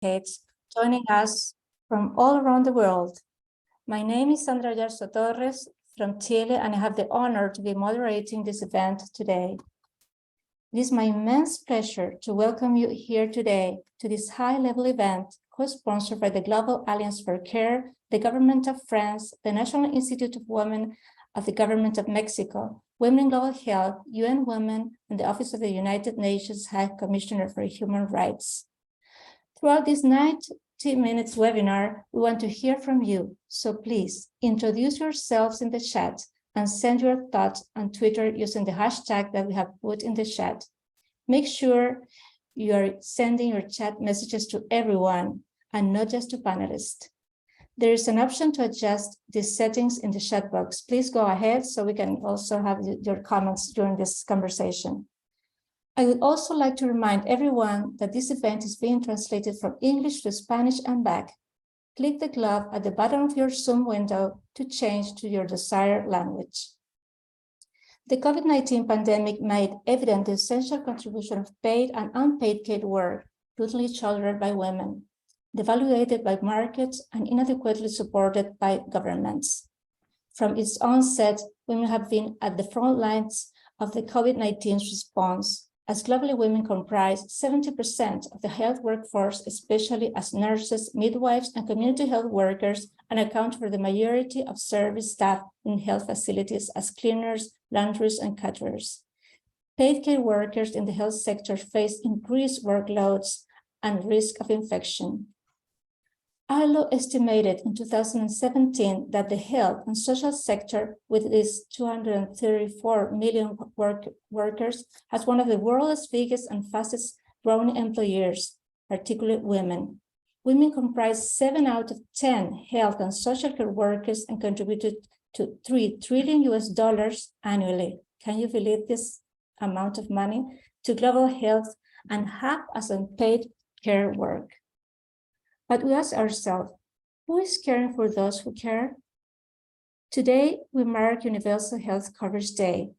advocates joining us from all around the world. My name is Sandra Yarzo Torres from Chile, and I have the honor to be moderating this event today. It is my immense pleasure to welcome you here today to this high-level event co-sponsored by the Global Alliance for Care, the Government of France, the National Institute of Women of the Government of Mexico, Women in Global Health, UN Women, and the Office of the United Nations High Commissioner for Human Rights. Throughout this 90 minutes webinar, we want to hear from you, so please introduce yourselves in the chat and send your thoughts on Twitter using the hashtag that we have put in the chat. Make sure you are sending your chat messages to everyone and not just to panelists. There is an option to adjust these settings in the chat box. Please go ahead so we can also have your comments during this conversation. I would also like to remind everyone that this event is being translated from English to Spanish and back. Click the glove at the bottom of your Zoom window to change to your desired language. The COVID-19 pandemic made evident the essential contribution of paid and unpaid care work, brutally shouldered by women, devaluated by markets, and inadequately supported by governments. From its onset, women have been at the front lines of the COVID-19 response, as globally women comprise 70% of the health workforce, especially as nurses, midwives, and community health workers, and account for the majority of service staff in health facilities as cleaners, laundries, and caterers. Paid care workers in the health sector face increased workloads and risk of infection. ILO estimated in 2017 that the health and social sector, with its 234 million workers, has one of the world's biggest and fastest growing employers, particularly women. Women comprise 7 out of 10 health and social care workers and contributed to $3 trillion annually. Can you believe this amount of money to global health, and half as unpaid care work? But we ask ourselves, who is caring for those who care? Today, we mark Universal Health Coverage Day,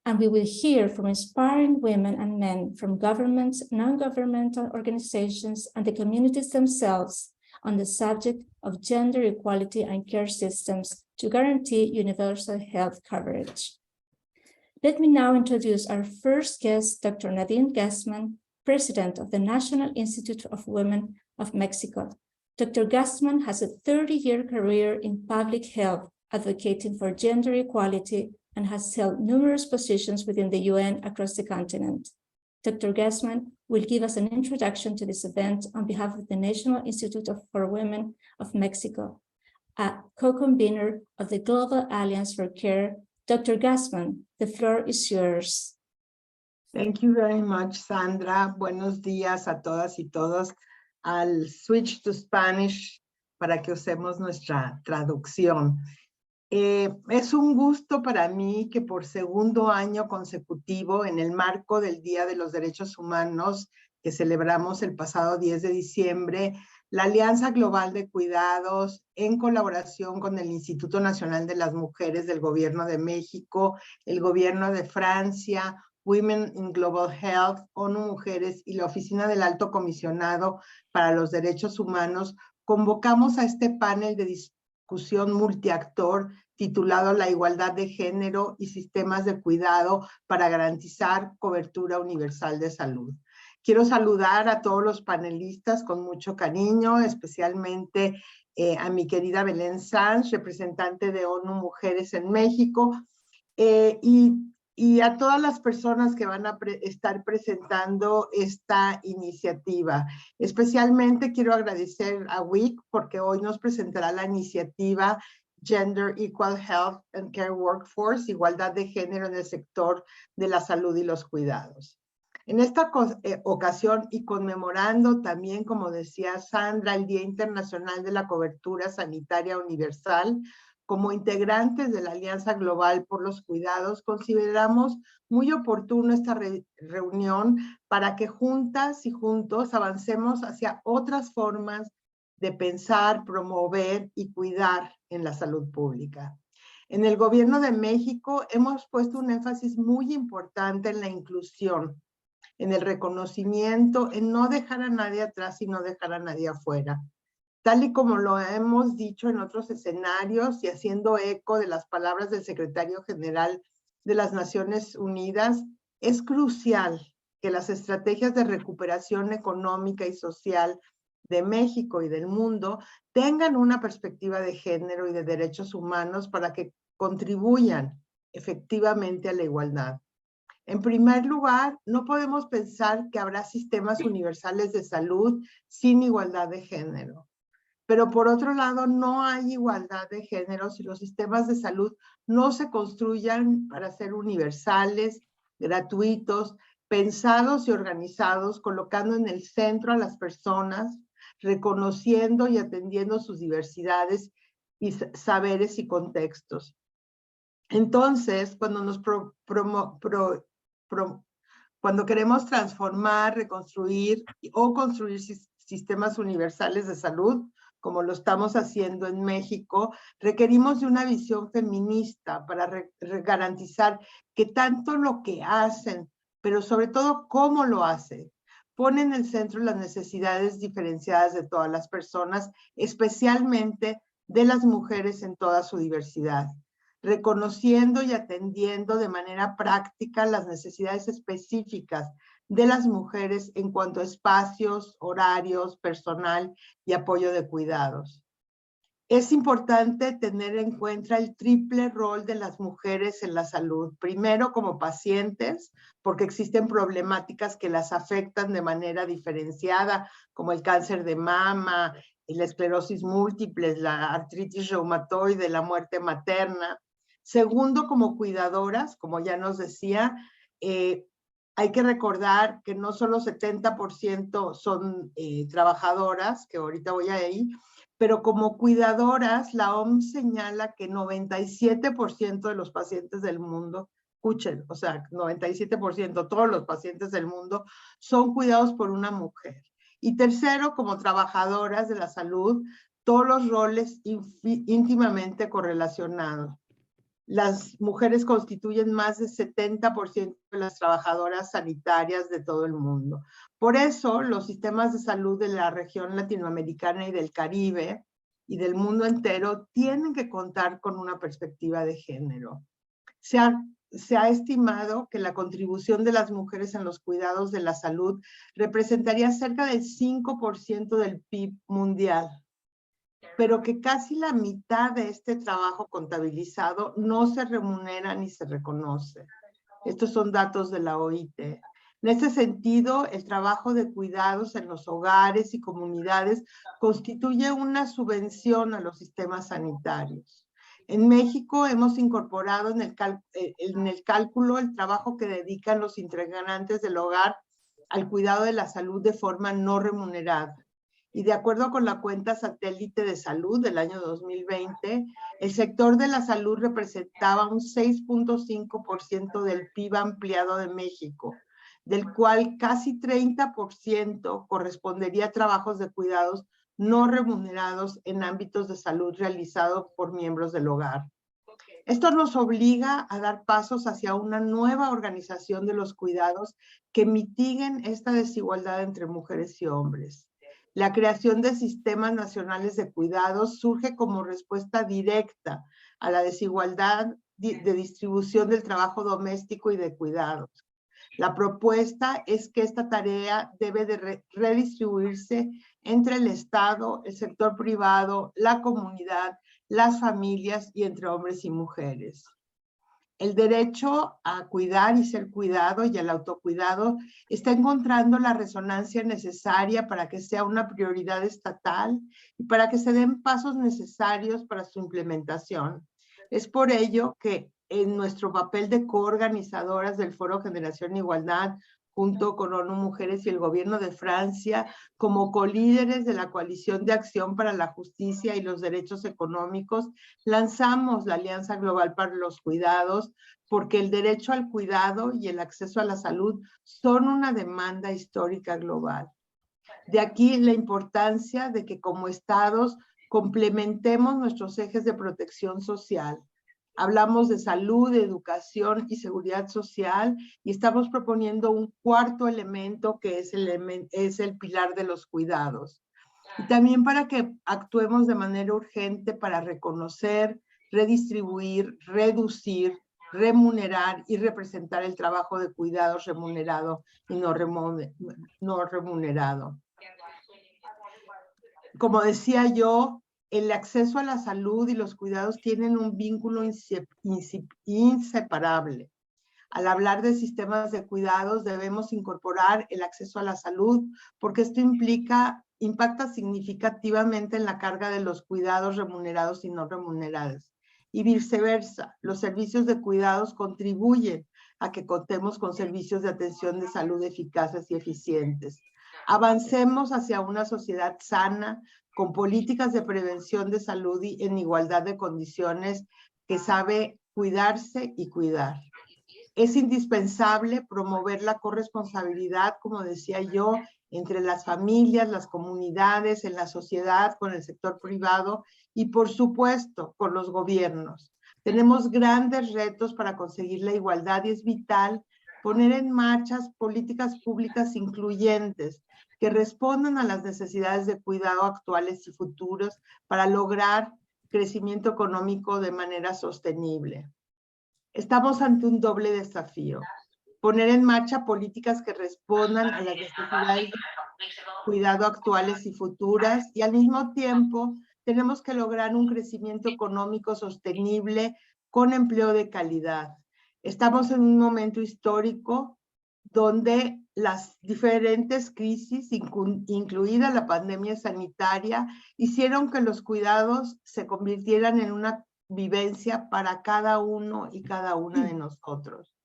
and we will hear from inspiring women and men from governments, non-governmental organizations, and the communities themselves on the subject of gender equality and care systems to guarantee universal health coverage. Let me now introduce our first guest, Dr. Nadine Gassman, President of the National Institute of Women of Mexico. Dr. Gassman has a 30-year career in public health, advocating for gender equality, and has held numerous positions within the UN across the continent. Dr. Gassman will give us an introduction to this event on behalf of the National Institute for Women of Mexico, a co-convener of the Global Alliance for Care. Dr. Gassman, the floor is yours. Thank you very much, Sandra. Buenos días a todas y todos. I'll switch to Spanish para que usemos nuestra traducción. Es un gusto para mí que por segundo año consecutivo, en el marco del Día de los Derechos Humanos que celebramos el pasado 10 de diciembre, la Alianza Global de Cuidados, en colaboración con el Instituto Nacional de las Mujeres del Gobierno de México, el Gobierno de Francia, Women in Global Health, ONU Mujeres y la Oficina del Alto Comisionado para los Derechos Humanos, convocamos a este panel de discusión multiactor titulado La Igualdad de Género y Sistemas de Cuidado para garantizar cobertura universal de salud. Quiero saludar a todos los panelistas con mucho cariño, especialmente a mi querida Belén Sanz, representante de ONU Mujeres en México, y a todas las personas que van a estar presentando esta iniciativa. Especialmente quiero agradecer a WIC porque hoy nos presentará la iniciativa Gender Equal Health and Care Workforce, igualdad de género en el sector de la salud y los cuidados. En esta ocasión y conmemorando también, como decía Sandra, el Día Internacional de la Cobertura Sanitaria Universal, como integrantes de la Alianza Global por los Cuidados, consideramos muy oportuno esta reunión para que juntas y juntos avancemos hacia otras formas de pensar, promover y cuidar en la salud pública. En el Gobierno de México hemos puesto un énfasis muy importante en la inclusión en el reconocimiento, en no dejar a nadie atrás y no dejar a nadie afuera. Tal y como lo hemos dicho en otros escenarios y haciendo eco de las palabras del secretario general de las Naciones Unidas, es crucial que las estrategias de recuperación económica y social de México y del mundo tengan una perspectiva de género y de derechos humanos para que contribuyan efectivamente a la igualdad. En primer lugar, no podemos pensar que habrá sistemas universales de salud sin igualdad de género. Pero por otro lado, no hay igualdad de género si los sistemas de salud no se construyan para ser universales, gratuitos, pensados y organizados, colocando en el centro a las personas, reconociendo y atendiendo sus diversidades y saberes y contextos. Entonces, cuando queremos transformar, reconstruir o construir sistemas universales de salud, como lo estamos haciendo en México, requerimos de una visión feminista para garantizar que tanto lo que hacen, pero sobre todo cómo lo hacen, pone en el centro las necesidades diferenciadas de todas las personas, especialmente de las mujeres en toda su diversidad, reconociendo y atendiendo de manera práctica las necesidades específicas de las mujeres en cuanto a espacios, horarios, personal y apoyo de cuidados. Es importante tener en cuenta el triple rol de las mujeres en la salud. Primero, como pacientes, porque existen problemáticas que las afectan de manera diferenciada, como el cáncer de mama, la esclerosis múltiple, la artritis reumatoide, la muerte materna. Segundo, como cuidadoras, como ya nos decía, hay que recordar que no solo 70% son trabajadoras, que ahorita voy a ir, pero como cuidadoras, la OMS señala que 97% de los pacientes del mundo, escuchen, o sea, 97%, todos los pacientes del mundo son cuidados por una mujer. Y tercero, como trabajadoras de la salud, todos los roles íntimamente correlacionados. Las mujeres constituyen más del 70% de las trabajadoras sanitarias de todo el mundo. Por eso, los sistemas de salud de la región latinoamericana y del Caribe y del mundo entero tienen que contar con una perspectiva de género. Se ha estimado que la contribución de las mujeres en los cuidados de la salud representaría cerca del 5% del PIB mundial, pero que casi la mitad de este trabajo contabilizado no se remunera ni se reconoce. Estos son datos de la OIT. En este sentido, el trabajo de cuidados en los hogares y comunidades constituye una subvención a los sistemas sanitarios. En México hemos incorporado en el cálculo el trabajo que dedican los integrantes del hogar al cuidado de la salud de forma no remunerada. Y de acuerdo con la cuenta satélite de salud del año 2020, el sector de la salud representaba un 6.5% del PIB ampliado de México, del cual casi 30% correspondería a trabajos de cuidados no remunerados en ámbitos de salud realizados por miembros del hogar. Esto nos obliga a dar pasos hacia una nueva organización de los cuidados que mitiguen esta desigualdad entre mujeres y hombres. La creación de sistemas nacionales de cuidados surge como respuesta directa a la desigualdad de distribución del trabajo doméstico y de cuidados. La propuesta es que esta tarea debe de redistribuirse entre el Estado, el sector privado, la comunidad, las familias y entre hombres y mujeres. El derecho a cuidar y ser cuidado y al autocuidado está encontrando la resonancia necesaria para que sea una prioridad estatal y para que se den pasos necesarios para su implementación. Es por ello que en nuestro papel de coorganizadoras del Foro Generación Igualdad, junto con ONU Mujeres y el Gobierno de Francia, como colíderes de la Coalición de Acción para la Justicia y los Derechos Económicos, lanzamos la Alianza Global para los Cuidados, porque el derecho al cuidado y el acceso a la salud son una demanda histórica global. De aquí la importancia de que como estados complementemos nuestros ejes de protección social, Hablamos de salud, de educación y seguridad social, y estamos proponiendo un cuarto elemento que es el pilar de los cuidados. Y también para que actuemos de manera urgente para reconocer, redistribuir, reducir, remunerar y representar el trabajo de cuidados remunerado y no remunerado. Como decía yo, el acceso a la salud y los cuidados tienen un vínculo inseparable. Al hablar de sistemas de cuidados debemos incorporar el acceso a la salud porque esto impacta significativamente en la carga de los cuidados remunerados y no remunerados. Y viceversa, los servicios de cuidados contribuyen a que contemos con servicios de atención de salud eficaces y eficientes. Avancemos hacia una sociedad sana, con políticas de prevención de salud y en igualdad de condiciones que sabe cuidarse y cuidar. Es indispensable promover la corresponsabilidad, como decía yo, entre las familias, las comunidades, en la sociedad, con el sector privado y, por supuesto, con los gobiernos. Tenemos grandes retos para conseguir la igualdad y es vital poner en marcha políticas públicas incluyentes que respondan a las necesidades de cuidado actuales y futuros para lograr crecimiento económico de manera sostenible. Estamos ante un doble desafío: poner en marcha políticas que respondan a las necesidades de cuidado actuales y futuras, y al mismo tiempo tenemos que lograr un crecimiento económico sostenible con empleo de calidad. Estamos en un momento histórico donde las diferentes crisis, incluida la pandemia sanitaria, hicieron que los cuidados se convirtieran en una vivencia para cada uno y cada una de nosotros.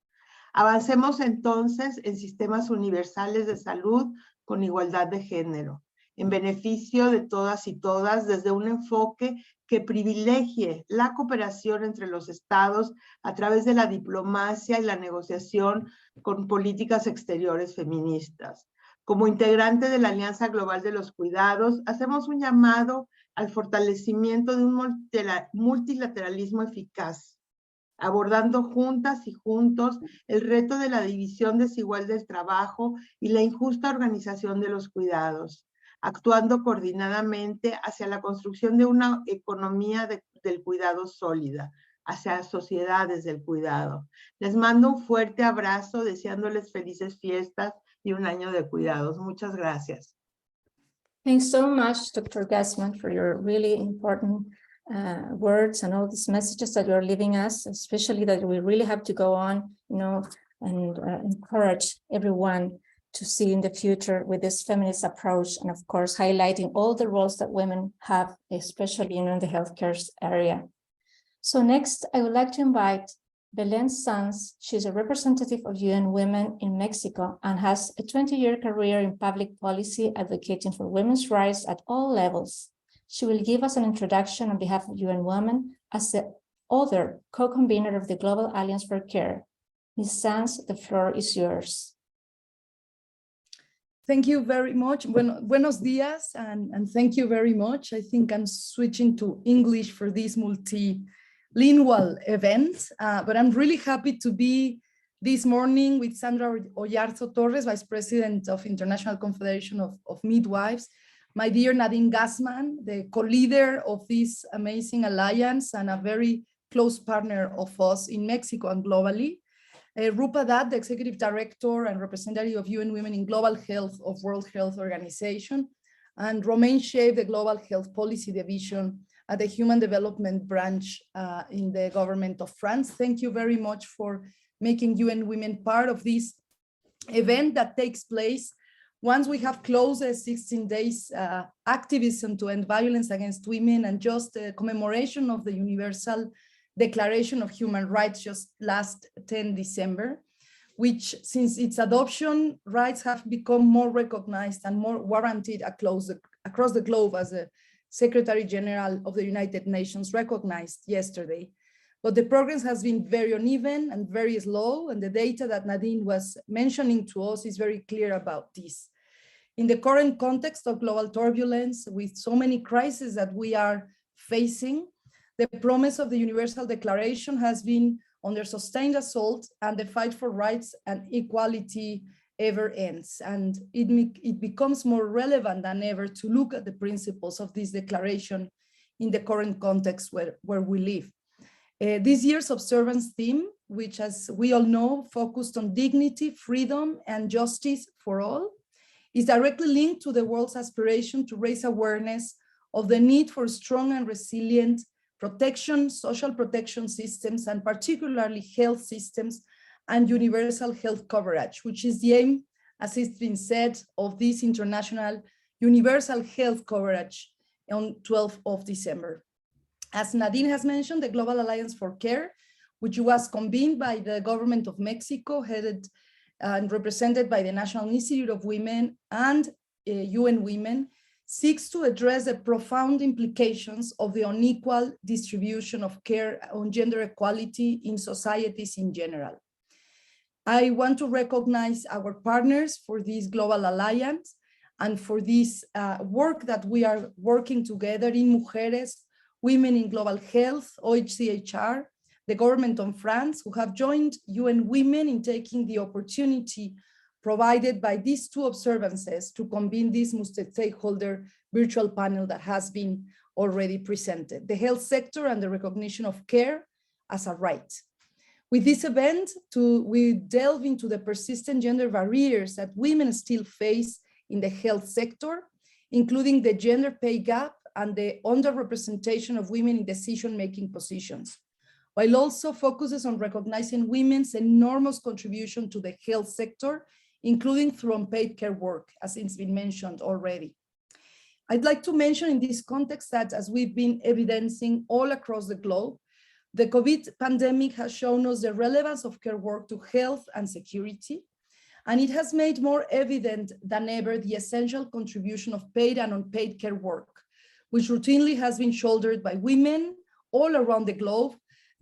Avancemos entonces en sistemas universales de salud con igualdad de género, en beneficio de todas y todas, desde un enfoque que privilegie la cooperación entre los estados a través de la diplomacia y la negociación con políticas exteriores feministas. Como integrante de la Alianza Global de los Cuidados, hacemos un llamado al fortalecimiento de un multilateralismo eficaz, abordando juntas y juntos el reto de la división desigual del trabajo y la injusta organización de los cuidados, actuando coordinadamente hacia la construcción de una economía del cuidado sólida, hacia sociedades del cuidado. Les mando un fuerte abrazo, deseándoles felices fiestas y un año de cuidados. Muchas gracias. Thanks so much, Dr. Gassman, for your really important words and all these messages that you're leaving us, especially that we really have to go on, and encourage everyone to see in the future with this feminist approach, and of course, highlighting all the roles that women have, especially in the healthcare area. So next, I would like to invite Belén Sanz. She's a representative of UN Women in Mexico and has a 20-year career in public policy advocating for women's rights at all levels. She will give us an introduction on behalf of UN Women as the other co-convener of the Global Alliance for Care. Ms. Sanz, the floor is yours. Thank you very much. Buenos dias, and thank you very much. I think I'm switching to English for this multilingual event, but I'm really happy to be this morning with Sandra Oyarzo Torres, Vice President of International Confederation of Midwives, my dear Nadine Gassman, the co-leader of this amazing alliance and a very close partner of us in Mexico and globally, Rupa Dutt, the Executive Director and Representative of UN Women in Global Health of World Health Organization, and Romain Chave, the Global Health Policy Division at the Human Development Branch in the government of France. Thank you very much for making UN Women part of this event that takes place once we have closed 16 days activism to end violence against women, and just a commemoration of the Universal Declaration of Human Rights just last 10 December, which since its adoption, rights have become more recognized and more warranted across the globe, as the Secretary General of the United Nations recognized yesterday. But the progress has been very uneven and very slow, and the data that Nadine was mentioning to us is very clear about this. In the current context of global turbulence, with so many crises that we are facing, the promise of the Universal Declaration has been under sustained assault, and the fight for rights and equality ever ends. And it becomes more relevant than ever to look at the principles of this declaration in the current context where we live. This year's observance theme, which, as we all know, focused on dignity, freedom, and justice for all, is directly linked to the world's aspiration to raise awareness of the need for strong and resilient protection, social protection systems, and particularly health systems and universal health coverage, which is the aim, as it's been said, of this international universal health coverage on 12th of December. As Nadine has mentioned, the Global Alliance for Care, which was convened by the government of Mexico, headed and represented by the National Institute of Women and UN Women, seeks to address the profound implications of the unequal distribution of care on gender equality in societies in general. I want to recognize our partners for this Global Alliance and for this work that we are working together in Mujeres, Women in Global Health, OHCHR, the government of France, who have joined UN Women in taking the opportunity provided by these two observances to convene this multi-stakeholder virtual panel that has been already presented, the health sector and the recognition of care as a right. With this event, we delve into the persistent gender barriers that women still face in the health sector, including the gender pay gap and the underrepresentation of women in decision-making positions, while also focuses on recognizing women's enormous contribution to the health sector, including through unpaid care work, as it's been mentioned already. I'd like to mention in this context that, as we've been evidencing all across the globe, the COVID pandemic has shown us the relevance of care work to health and security, and it has made more evident than ever the essential contribution of paid and unpaid care work, which routinely has been shouldered by women all around the globe,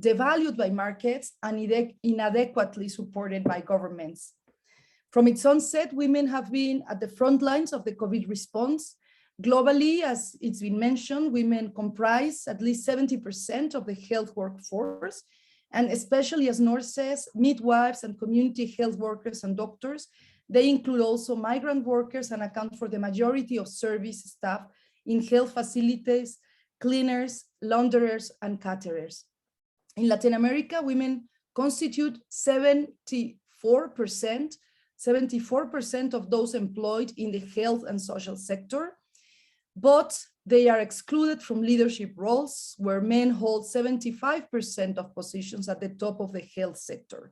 devalued by markets, and inadequately supported by governments. From its onset, women have been at the front lines of the COVID response. Globally, as it's been mentioned, women comprise at least 70% of the health workforce, and especially as nurses, midwives, and community health workers and doctors, they include also migrant workers and account for the majority of service staff in health facilities, cleaners, launderers, and caterers. In Latin America, women constitute 74% of those employed in the health and social sector, but they are excluded from leadership roles where men hold 75% of positions at the top of the health sector.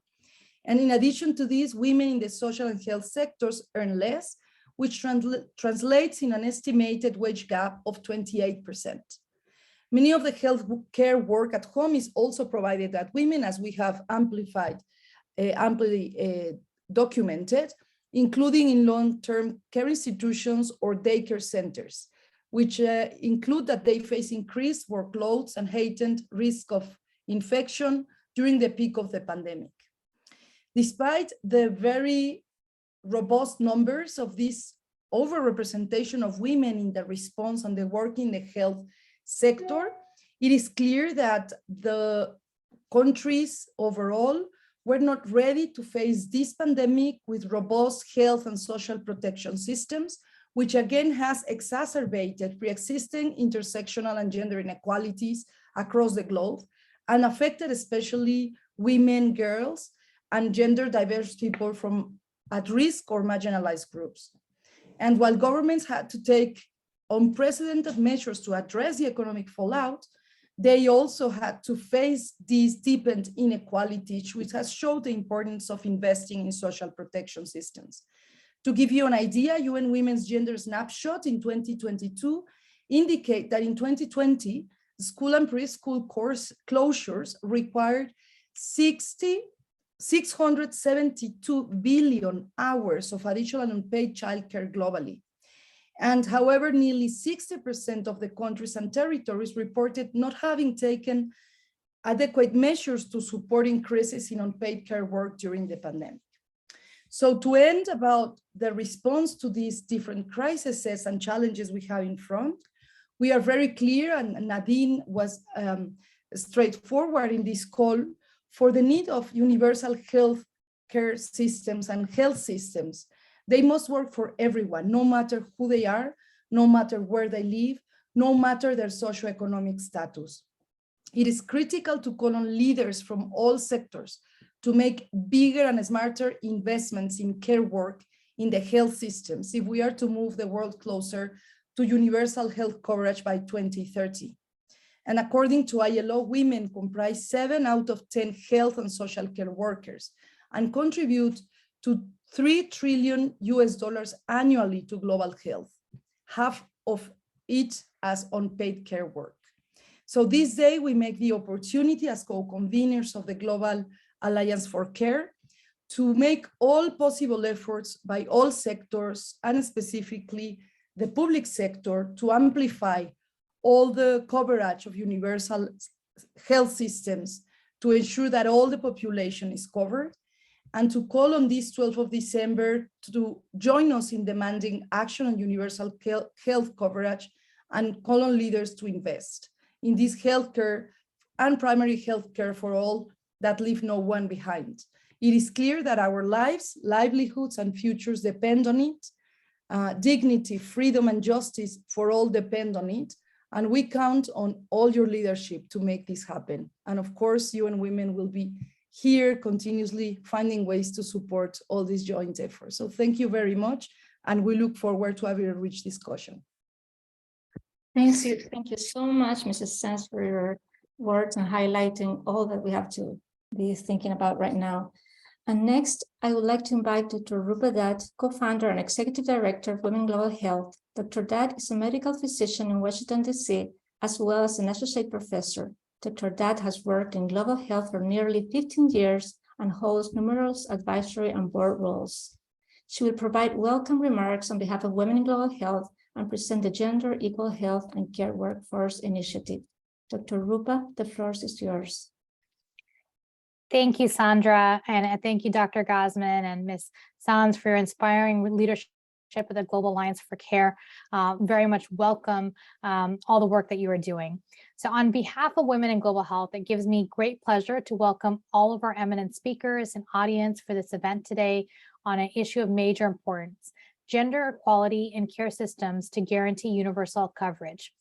And in addition to this, women in the social and health sectors earn less, which translates in an estimated wage gap of 28%. Many of the health care work at home is also provided by women, as we have amply documented, including in long-term care institutions or daycare centers, which include that they face increased workloads and heightened risk of infection during the peak of the pandemic. Despite the very robust numbers of this overrepresentation of women in the response and the work in the health sector, it is clear that the countries overall were not ready to face this pandemic with robust health and social protection systems, which again has exacerbated pre-existing intersectional and gender inequalities across the globe and affected especially women, girls, and gender diverse people from at-risk or marginalized groups. And while governments had to take unprecedented measures to address the economic fallout, they also had to face these deepened inequalities, which has shown the importance of investing in social protection systems. To give you an idea, UN Women's Gender Snapshot in 2022 indicate that in 2020, school and preschool course closures required 672 billion hours of additional unpaid childcare globally. And however, nearly 60% of the countries and territories reported not having taken adequate measures to support increases in unpaid care work during the pandemic. So to end about the response to these different crises and challenges we have in front, we are very clear, and Nadine was straightforward in this call for the need of universal health care systems and health systems. They must work for everyone, no matter who they are, no matter where they live, no matter their socioeconomic status. It is critical to call on leaders from all sectors to make bigger and smarter investments in care work in the health systems if we are to move the world closer to universal health coverage by 2030. And according to ILO, women comprise 7 out of 10 health and social care workers and contribute to $3 trillion annually to global health, half of it as unpaid care work. So this day we make the opportunity as co-conveners of the Global Alliance for Care to make all possible efforts by all sectors and specifically the public sector to amplify all the coverage of universal health systems to ensure that all the population is covered, and to call on this 12th of December to join us in demanding action on universal health coverage and call on leaders to invest in this healthcare and primary health care for all that leave no one behind. It is clear that our lives, livelihoods, and futures depend on it. Dignity, freedom, and justice for all depend on it. And we count on all your leadership to make this happen. And of course, UN Women will be here continuously finding ways to support all these joint efforts. So thank you very much. And we look forward to having a rich discussion. Thank you so much, Mrs. Sanz, for your words and highlighting all that we have to be thinking about right now. And next, I would like to invite Dr. Rupa Dutt, co-founder and executive director of Women Global Health. Dr. Dutt is a medical physician in Washington, D.C., as well as an associate professor. Dr. Dutt has worked in global health for nearly 15 years and holds numerous advisory and board roles. She will provide welcome remarks on behalf of Women in Global Health and present the Gender Equal Health and Care Workforce Initiative. Dr. Rupa, the floor is yours. Thank you, Sandra, and thank you, Dr. Gosman and Ms. Sanz, for your inspiring leadership of the Global Alliance for Care. Very much welcome all the work that you are doing. So on behalf of Women in Global Health, it gives me great pleasure to welcome all of our eminent speakers and audience for this event today on an issue of major importance: gender equality in care systems to guarantee universal coverage.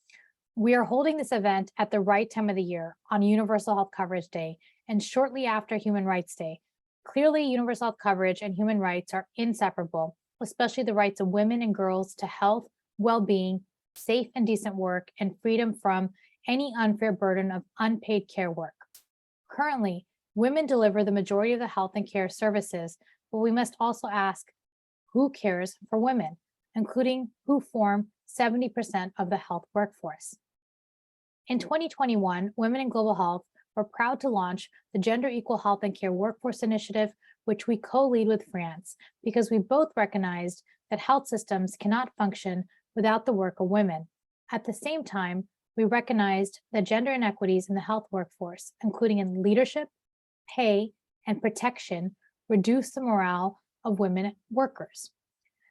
We are holding this event at the right time of the year on Universal Health Coverage Day and shortly after Human Rights Day. Clearly, universal health coverage and human rights are inseparable, especially the rights of women and girls to health, well-being, safe and decent work, and freedom from any unfair burden of unpaid care work. Currently, women deliver the majority of the health and care services, but we must also ask, who cares for women, including who form 70% of the health workforce? In 2021, Women in Global Health were proud to launch the Gender Equal Health and Care Workforce Initiative, which we co-lead with France, because we both recognized that health systems cannot function without the work of women. At the same time, we recognized that gender inequities in the health workforce, including in leadership, pay, and protection, reduce the morale of women workers.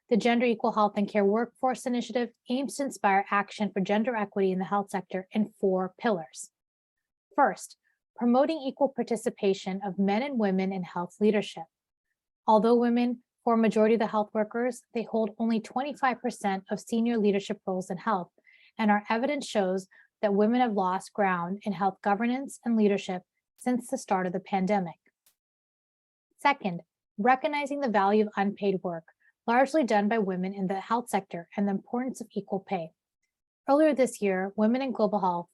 The Gender Equal Health and Care Workforce Initiative aims to inspire action for gender equity in the health sector in 4 pillars. First, promoting equal participation of men and women in health leadership. Although women form a majority of the health workers, they hold only 25% of senior leadership roles in health, and our evidence shows that women have lost ground in health governance and leadership since the start of the pandemic. Second, recognizing the value of unpaid work, largely done by women in the health sector, and the importance of equal pay. Earlier this year, Women in Global Health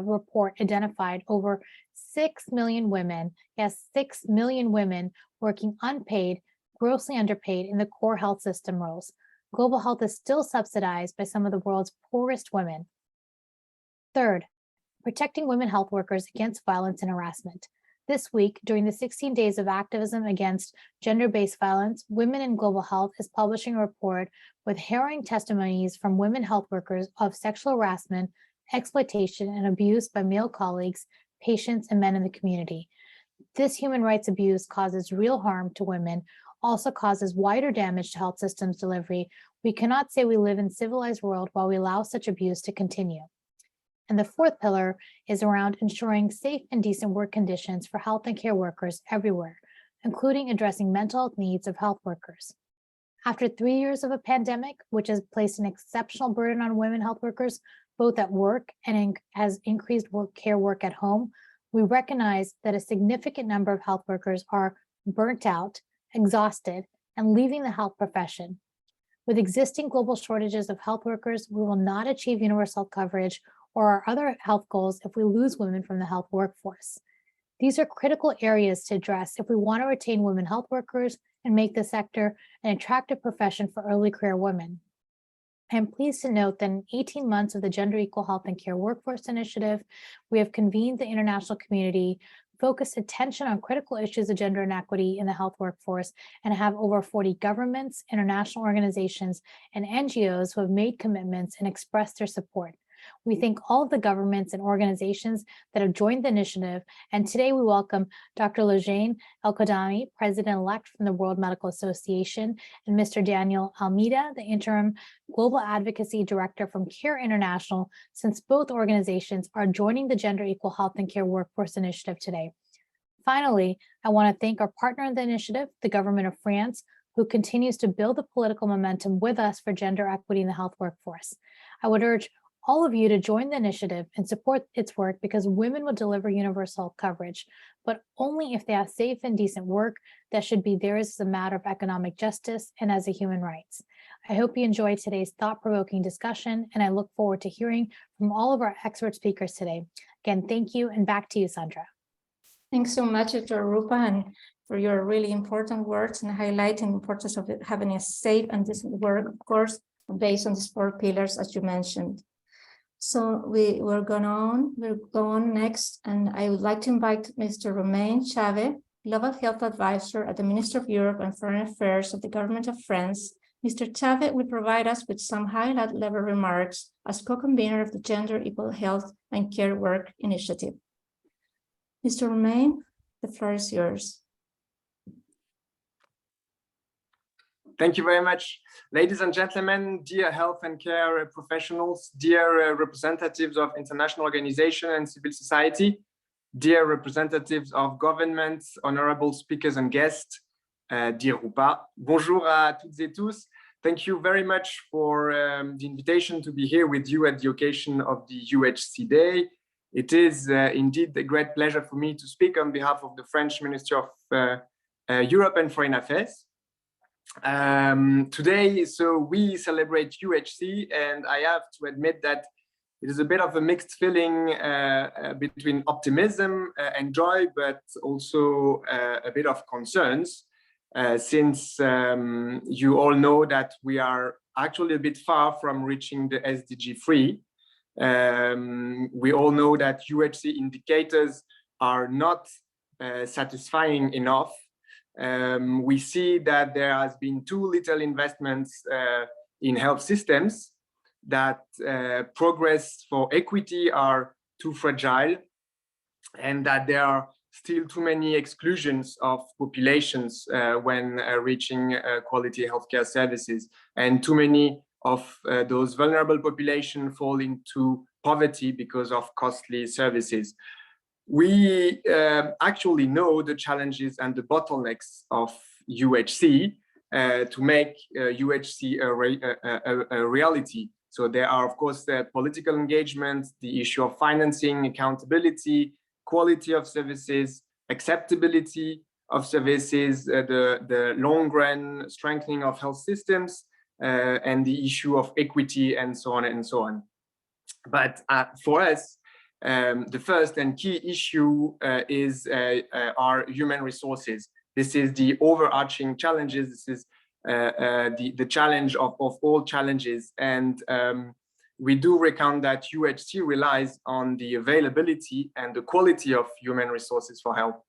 report identified over 6 million women, yes, 6 million women working unpaid, grossly underpaid in the core health system roles. Global health is still subsidized by some of the world's poorest women. Third, protecting women health workers against violence and harassment. This week, during the 16 days of activism against gender-based violence, Women in Global Health is publishing a report with harrowing testimonies from women health workers of sexual harassment, exploitation, and abuse by male colleagues, patients, and men in the community. This human rights abuse causes real harm to women, also causes wider damage to health systems delivery. We cannot say we live in a civilized world while we allow such abuse to continue. And the fourth pillar is around ensuring safe and decent work conditions for health and care workers everywhere, including addressing mental health needs of health workers. After 3 years of a pandemic, which has placed an exceptional burden on women health workers, both at work and has increased care work at home, we recognize that a significant number of health workers are burnt out, exhausted, and leaving the health profession. With existing global shortages of health workers, we will not achieve universal coverage or our other health goals if we lose women from the health workforce. These are critical areas to address if we want to retain women health workers and make the sector an attractive profession for early career women. I am pleased to note that in 18 months of the Gender Equal Health and Care Workforce Initiative, we have convened the international community, focused attention on critical issues of gender inequity in the health workforce, and have over 40 governments, international organizations, and NGOs who have made commitments and expressed their support. We thank all of the governments and organizations that have joined the initiative, and today we welcome Dr. Lajane El-Khodami, President-elect from the World Medical Association, and Mr. Daniel Almeida, the Interim Global Advocacy Director from CARE International, since both organizations are joining the Gender Equal Health and Care Workforce Initiative today. Finally, I want to thank our partner in the initiative, the government of France, who continues to build the political momentum with us for gender equity in the health workforce. I would urge all of you to join the initiative and support its work, because women will deliver universal coverage, but only if they have safe and decent work that should be theirs as a matter of economic justice and as a human rights. I hope you enjoyed today's thought-provoking discussion, and I look forward to hearing from all of our expert speakers today. Again, thank you, and back to you, Sandra. Thanks so much, Dr. Rupa, and for your really important words and highlighting the importance of having a safe and decent work, of course, based on these 4 pillars, as you mentioned. So we'll go on next, and I would like to invite Mr. Romain Chavez, Global Health Advisor at the Ministry of Europe and Foreign Affairs of the Government of France. Mr. Chavez will provide us with some highlight-level remarks as co-convener of the Gender Equal Health and Care Work Initiative. Mr. Romain, the floor is yours. Thank you very much. Ladies and gentlemen, dear health and care professionals, dear representatives of international organizations and civil society, dear representatives of governments, honorable speakers and guests, dear Rupa, bonjour à toutes et tous. Thank you very much for the invitation to be here with you at the occasion of the UHC Day. It is indeed a great pleasure for me to speak on behalf of the French Ministry of Europe and Foreign Affairs. Today, so we celebrate UHC, and I have to admit that it is a bit of a mixed feeling between optimism and joy, but also a bit of concerns, since you all know that we are actually a bit far from reaching the SDG 3. We all know that UHC indicators are not satisfying enough. We see that there has been too little investments in health systems, that progress for equity are too fragile, and that there are still too many exclusions of populations when reaching quality healthcare services, and too many of those vulnerable populations fall into poverty because of costly services. We actually know the challenges and the bottlenecks of UHC to make UHC a reality. So there are, of course, the political engagement, the issue of financing, accountability, quality of services, acceptability of services, the long-run strengthening of health systems, and the issue of equity, and so on and so on. But for us, the first and key issue is our human resources. This is the overarching challenges. This is the challenge of all challenges. And we do recount that UHC relies on the availability and the quality of human resources for health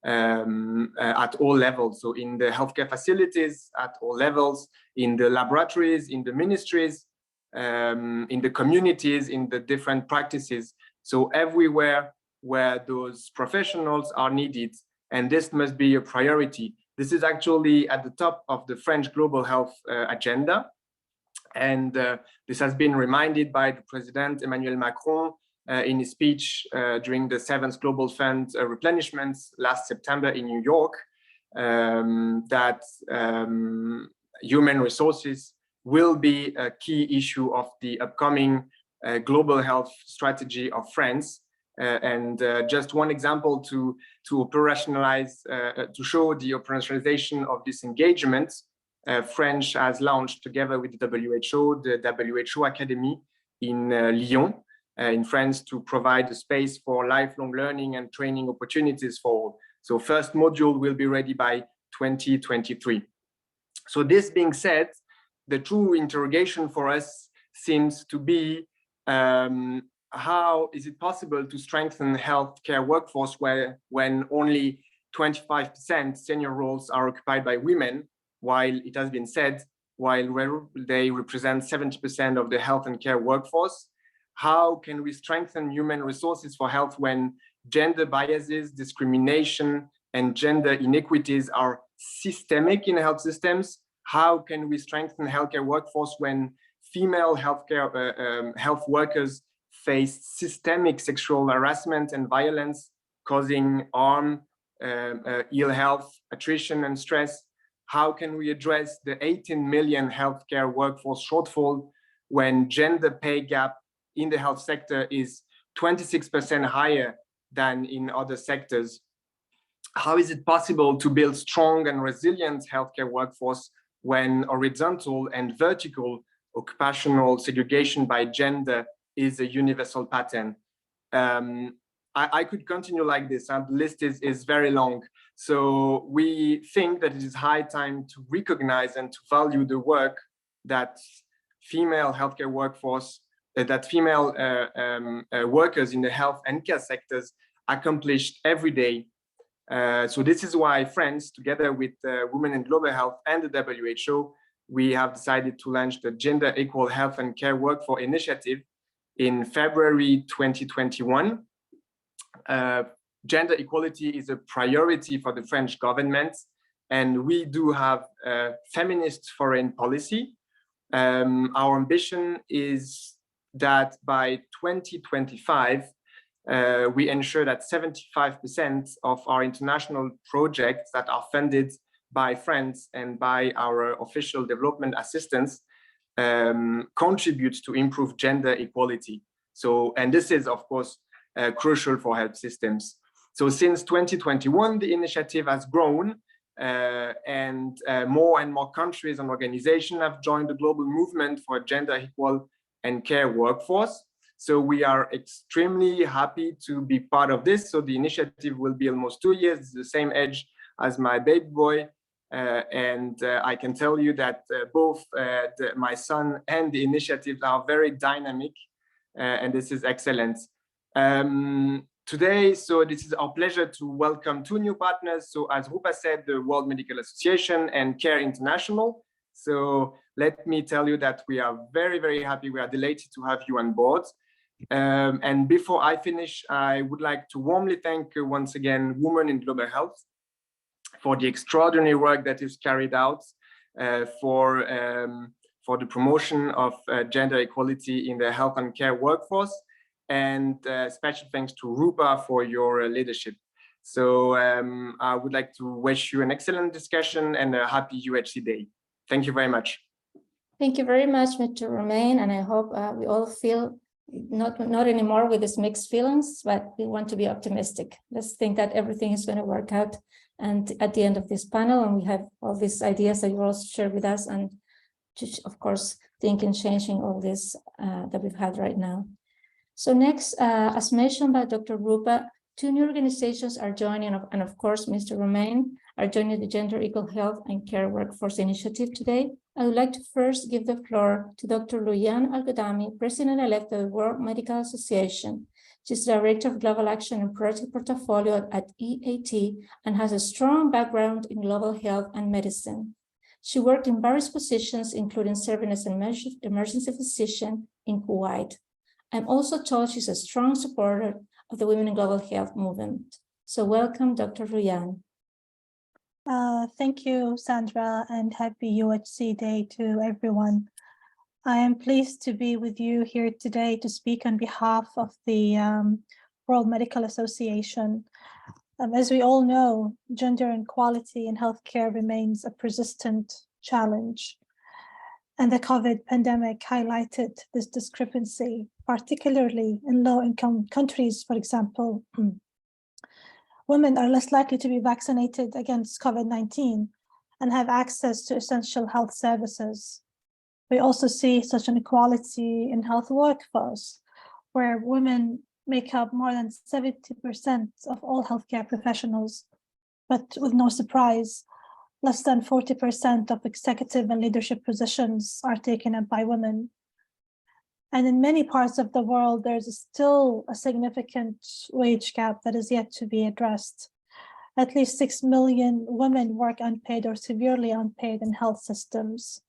at all levels. So in the healthcare facilities at all levels, in the laboratories, in the ministries, in the communities, in the different practices. So everywhere where those professionals are needed, and this must be a priority. This is actually at the top of the French global health agenda. And this has been reminded by the President Emmanuel Macron in his speech during the 7th Global Fund replenishments last September in New York, that human resources will be a key issue of the upcoming global health strategy of France. And just one example to operationalize, to show the operationalization of this engagement, French has launched together with the WHO Academy in Lyon, in France, to provide a space for lifelong learning and training opportunities for all. So first module will be ready by 2023. So this being said, the true interrogation for us seems to be how is it possible to strengthen healthcare workforce when only 25% senior roles are occupied by women, while it has been said, while they represent 70% of the health and care workforce? How can we strengthen human resources for health when gender biases, discrimination, and gender inequities are systemic in health systems? How can we strengthen healthcare workforce when female healthcare health workers face systemic sexual harassment and violence, causing harm, ill health, attrition, and stress? How can we address the 18 million healthcare workforce shortfall when gender pay gap in the health sector is 26% higher than in other sectors? How is it possible to build strong and resilient healthcare workforce when horizontal and vertical occupational segregation by gender is a universal pattern? I could continue like this, and the list is very long. So we think that it is high time to recognize and to value the work that female healthcare workforce, that female workers in the health and care sectors accomplished every day. So this is why France, together with Women in Global Health and the WHO, we have decided to launch the Gender Equal Health and Care Workforce Initiative in February 2021. Gender equality is a priority for the French government, and we do have a feminist foreign policy. Our ambition is that by 2025, we ensure that 75% of our international projects that are funded by France and by our official development assistance contribute to improve gender equality. So, and this is, of course, crucial for health systems. So since 2021, the initiative has grown, and more countries and organizations have joined the global movement for gender equal and care workforce. So we are extremely happy to be part of this. So the initiative will be almost 2 years, the same age as my baby boy. I can tell you that both my son and the initiatives are very dynamic, and this is excellent. Today, so this is our pleasure to welcome 2 new partners. So as Rupa said, the World Medical Association and Care International. So let me tell you that we are very, very happy. We are delighted to have you on board. And before I finish, I would like to warmly thank once again Women in Global Health for the extraordinary work that is carried out for the promotion of gender equality in the health and care workforce. And special thanks to Rupa for your leadership. So I would like to wish you an excellent discussion and a happy UHC Day. Thank you very much. Thank you very much, Mr. Romain, and I hope we all feel not anymore with these mixed feelings, but we want to be optimistic. Let's think that everything is going to work out. And at the end of this panel, and we have all these ideas that you also shared with us, and to, of course, think in changing all this that we've had right now. So next, as mentioned by Dr. Rupa, 2 new organizations are joining, and of course, Mr. Romain are joining the Gender Equal Health and Care Workforce Initiative today. I would like to first give the floor to Dr. Louiane Al-Ghodami, President-elect of the World Medical Association. She's Director of Global Action and Project Portfolio at EAT and has a strong background in global health and medicine. She worked in various positions, including serving as an emergency physician in Kuwait. I'm also told she's a strong supporter of the Women in Global Health movement. So welcome, Dr. Louiane. Thank you, Sandra, and happy UHC Day to everyone. I am pleased to be with you here today to speak on behalf of the World Medical Association. As we all know, gender inequality in healthcare remains a persistent challenge. And the COVID pandemic highlighted this discrepancy, particularly in low-income countries, for example. Women are less likely to be vaccinated against COVID-19 and have access to essential health services. We also see such an equality in health workforce, where women make up more than 70% of all healthcare professionals, but with no surprise, less than 40% of executive and leadership positions are taken up by women. And in many parts of the world, there's still a significant wage gap that is yet to be addressed. At least 6 million women work unpaid or severely unpaid in health systems.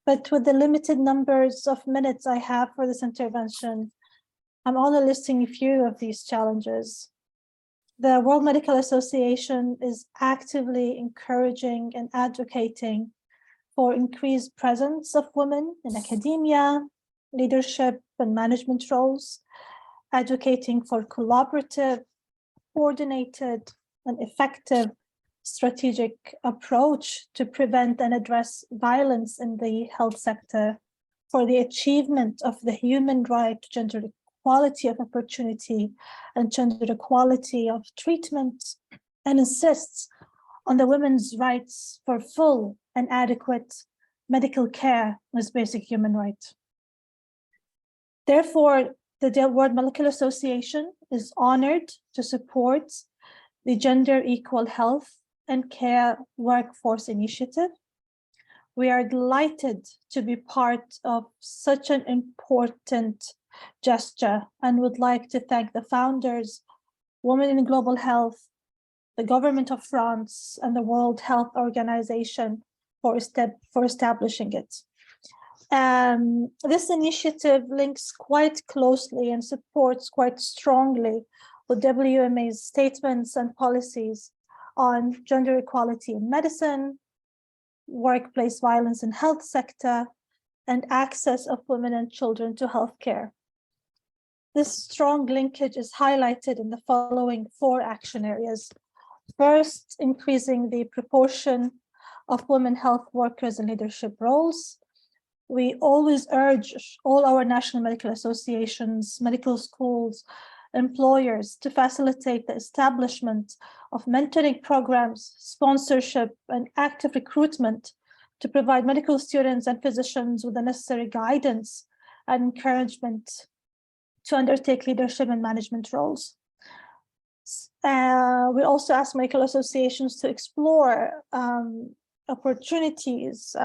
But with the limited numbers of minutes I have for this intervention, I'm only listing a few of these challenges. The World Medical Association is actively encouraging and advocating for increased presence of women in academia, leadership and management roles, advocating for collaborative, coordinated, and effective strategic approach to prevent and address violence in the health sector, for the achievement of the human right to gender equality of opportunity and gender equality of treatment, and insists on the women's rights for full and adequate medical care as basic human right. Therefore, the World Medical Association is honored to support the Gender Equal Health and Care Workforce Initiative. We are delighted to be part of such an important gesture and would like to thank the founders, Women in Global Health, the government of France, and the World Health Organization for establishing it. This initiative links quite closely and supports quite strongly with WMA's statements and policies on gender equality in medicine, workplace violence in health sector, and access of women and children to healthcare. This strong linkage is highlighted in the following 4 action areas. First, increasing the proportion of women health workers in leadership roles. We always urge all our national medical associations, medical schools, employers to facilitate the establishment of mentoring programs, sponsorship, and active recruitment to provide medical students and physicians with the necessary guidance and encouragement to undertake leadership and management roles. We also ask medical associations to explore opportunities,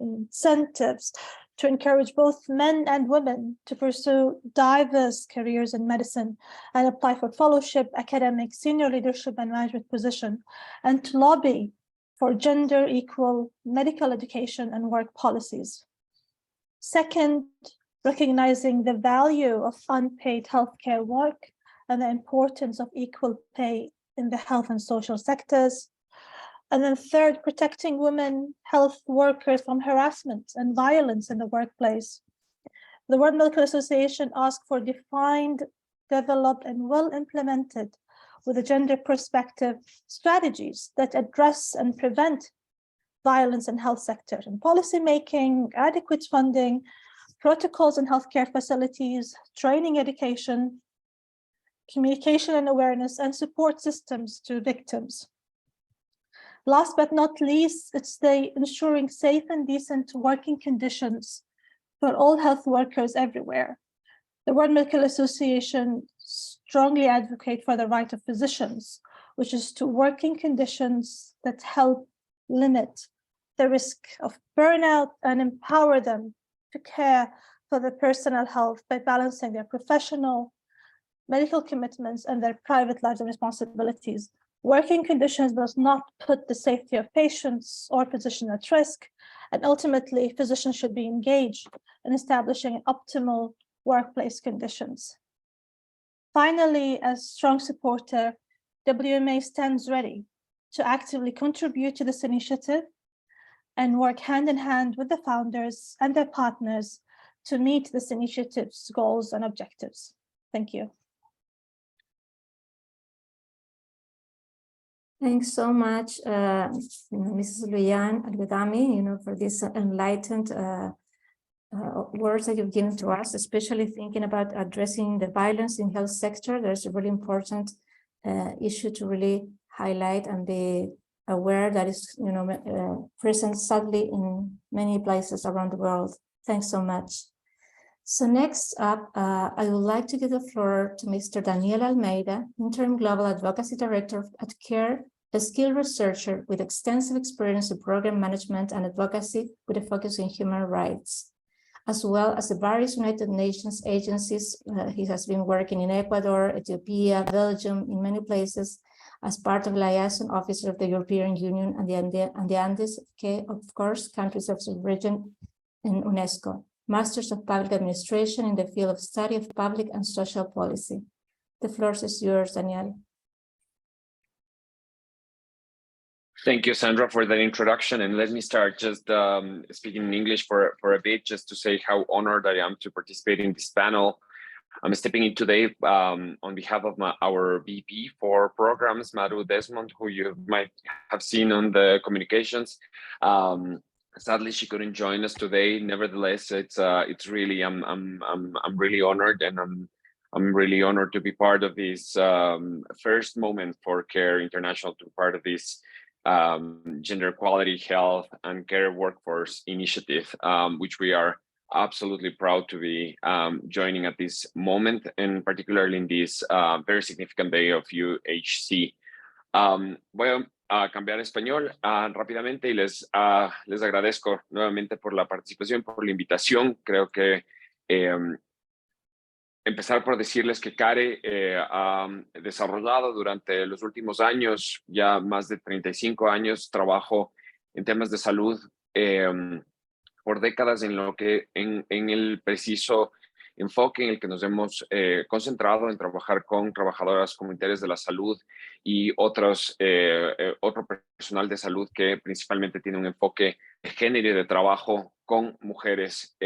incentives to encourage both men and women to pursue diverse careers in medicine and apply for fellowship, academic, senior leadership, and management position, and to lobby for gender equal medical education and work policies. Second, recognizing the value of unpaid healthcare work and the importance of equal pay in the health and social sectors. And then third, protecting women health workers from harassment and violence in the workplace. The World Medical Association asks for defined, developed, and well implemented with a gender perspective strategies that address and prevent violence in health sector and policy making, adequate funding, protocols in healthcare facilities, training, education, communication and awareness, and support systems to victims. Last but not least, it's the ensuring safe and decent working conditions for all health workers everywhere. The World Medical Association strongly advocates for the right of physicians, which is to working conditions that help limit the risk of burnout and empower them to care for their personal health by balancing their professional, medical commitments and their private lives and responsibilities. Working conditions does not put the safety of patients or physicians at risk, and ultimately physicians should be engaged in establishing optimal workplace conditions. Finally, as strong supporter, WMA stands ready to actively contribute to this initiative and work hand in hand with the founders and their partners to meet this initiative's goals and objectives. Thank you. Thanks so much, Mrs. Luyan Al-Ghudami, for this enlightened words that you've given to us, especially thinking about addressing the violence in health sector. There's a really important issue to really highlight and be aware that is, present sadly in many places around the world. Thanks so much. So next up, I would like to give the floor to Mr. Daniel Almeida, Interim Global Advocacy Director at CARE, a skilled researcher with extensive experience in program management and advocacy with a focus on human rights, as well as the various United Nations agencies. He has been working in Ecuador, Ethiopia, Belgium, in many places, as part of liaison officer of the European Union and the Andes, of course, countries of the region in UNESCO. Masters of Public Administration in the field of study of public and social policy. The floor is yours, Daniel. Thank you, Sandra, for that introduction. And let me start just speaking in English for a bit, just to say how honored I am to participate in this panel. I'm stepping in today on behalf of our VP for programs, Maru Desmond, who you might have seen on the communications. Sadly, she couldn't join us today. Nevertheless, it's really I'm really honored, and I'm really honored to be part of this first moment for CARE International, to be part of this gender equality, health, and care workforce initiative, which we are absolutely proud to be joining at this moment, and particularly in this very significant day of UHC. Voy a cambiar a español rápidamente y les agradezco nuevamente por la participación, por la invitación. Creo que empezar por decirles que CARE ha desarrollado durante los últimos años, ya más de 35 años, trabajo en temas de salud por décadas, en el preciso enfoque en el que nos hemos concentrado en trabajar con trabajadoras comunitarias de la salud y otro personal de salud que principalmente tiene un enfoque de género y de trabajo con mujeres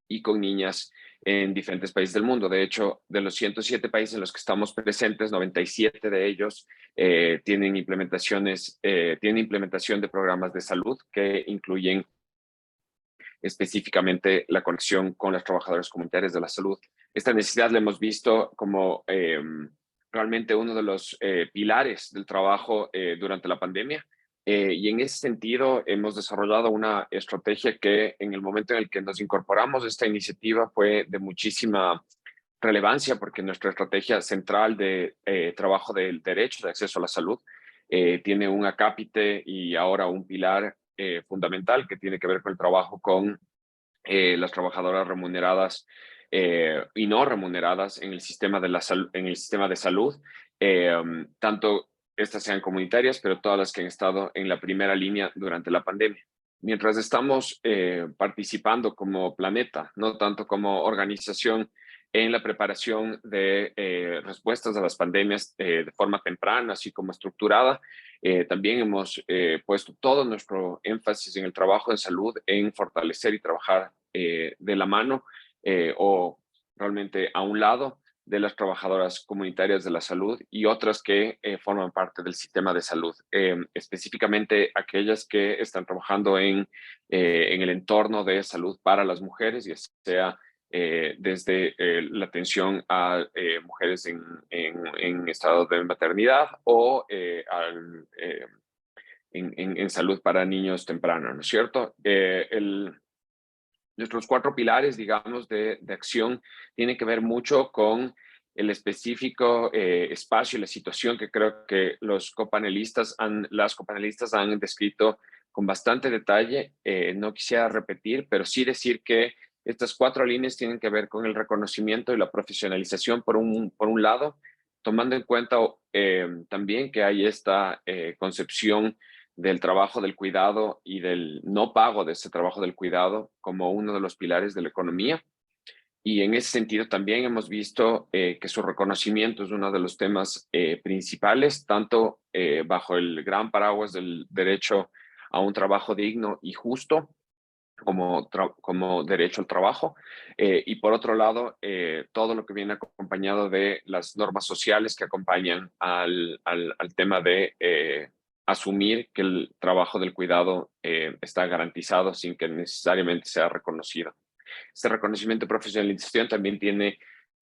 y con niñas en diferentes países del mundo. De hecho, de los 107 países en los que estamos presentes, 97 de ellos tienen implementación de programas de salud que incluyen específicamente la conexión con las trabajadoras comunitarias de la salud. Esta necesidad la hemos visto como realmente uno de los pilares del trabajo durante la pandemia, y en ese sentido hemos desarrollado una estrategia que en el momento en el que nos incorporamos a esta iniciativa fue de muchísima relevancia, porque nuestra estrategia central de trabajo del derecho de acceso a la salud tiene un acápite y ahora un pilar fundamental que tiene que ver con el trabajo con las trabajadoras remuneradas y no remuneradas en el sistema de salud, tanto estas sean comunitarias, pero todas las que han estado en la primera línea durante la pandemia. Mientras estamos participando como planeta, no tanto como organización, en la preparación de respuestas a las pandemias de forma temprana, así como estructurada, también hemos puesto todo nuestro énfasis en el trabajo en salud, en fortalecer y trabajar de la mano o realmente a un lado de las trabajadoras comunitarias de la salud y otras que forman parte del sistema de salud, específicamente aquellas que están trabajando en el entorno de salud para las mujeres, ya sea desde la atención a mujeres en estado de maternidad o en salud para niños tempranos, ¿no es cierto? Nuestros 4 pilares, digamos, de acción tienen que ver mucho con el específico espacio y la situación que creo que las copanelistas han descrito con bastante detalle. No quisiera repetir, pero sí decir que estas 4 líneas tienen que ver con el reconocimiento y la profesionalización por un lado, tomando en cuenta también que hay esta concepción del trabajo del cuidado y del no pago de ese trabajo del cuidado como uno de los pilares de la economía. Y en ese sentido también hemos visto que su reconocimiento es uno de los temas principales, tanto bajo el gran paraguas del derecho a un trabajo digno y justo, como derecho al trabajo, y por otro lado, todo lo que viene acompañado de las normas sociales que acompañan al tema de asumir que el trabajo del cuidado está garantizado sin que necesariamente sea reconocido. Este reconocimiento de profesionalización también tiene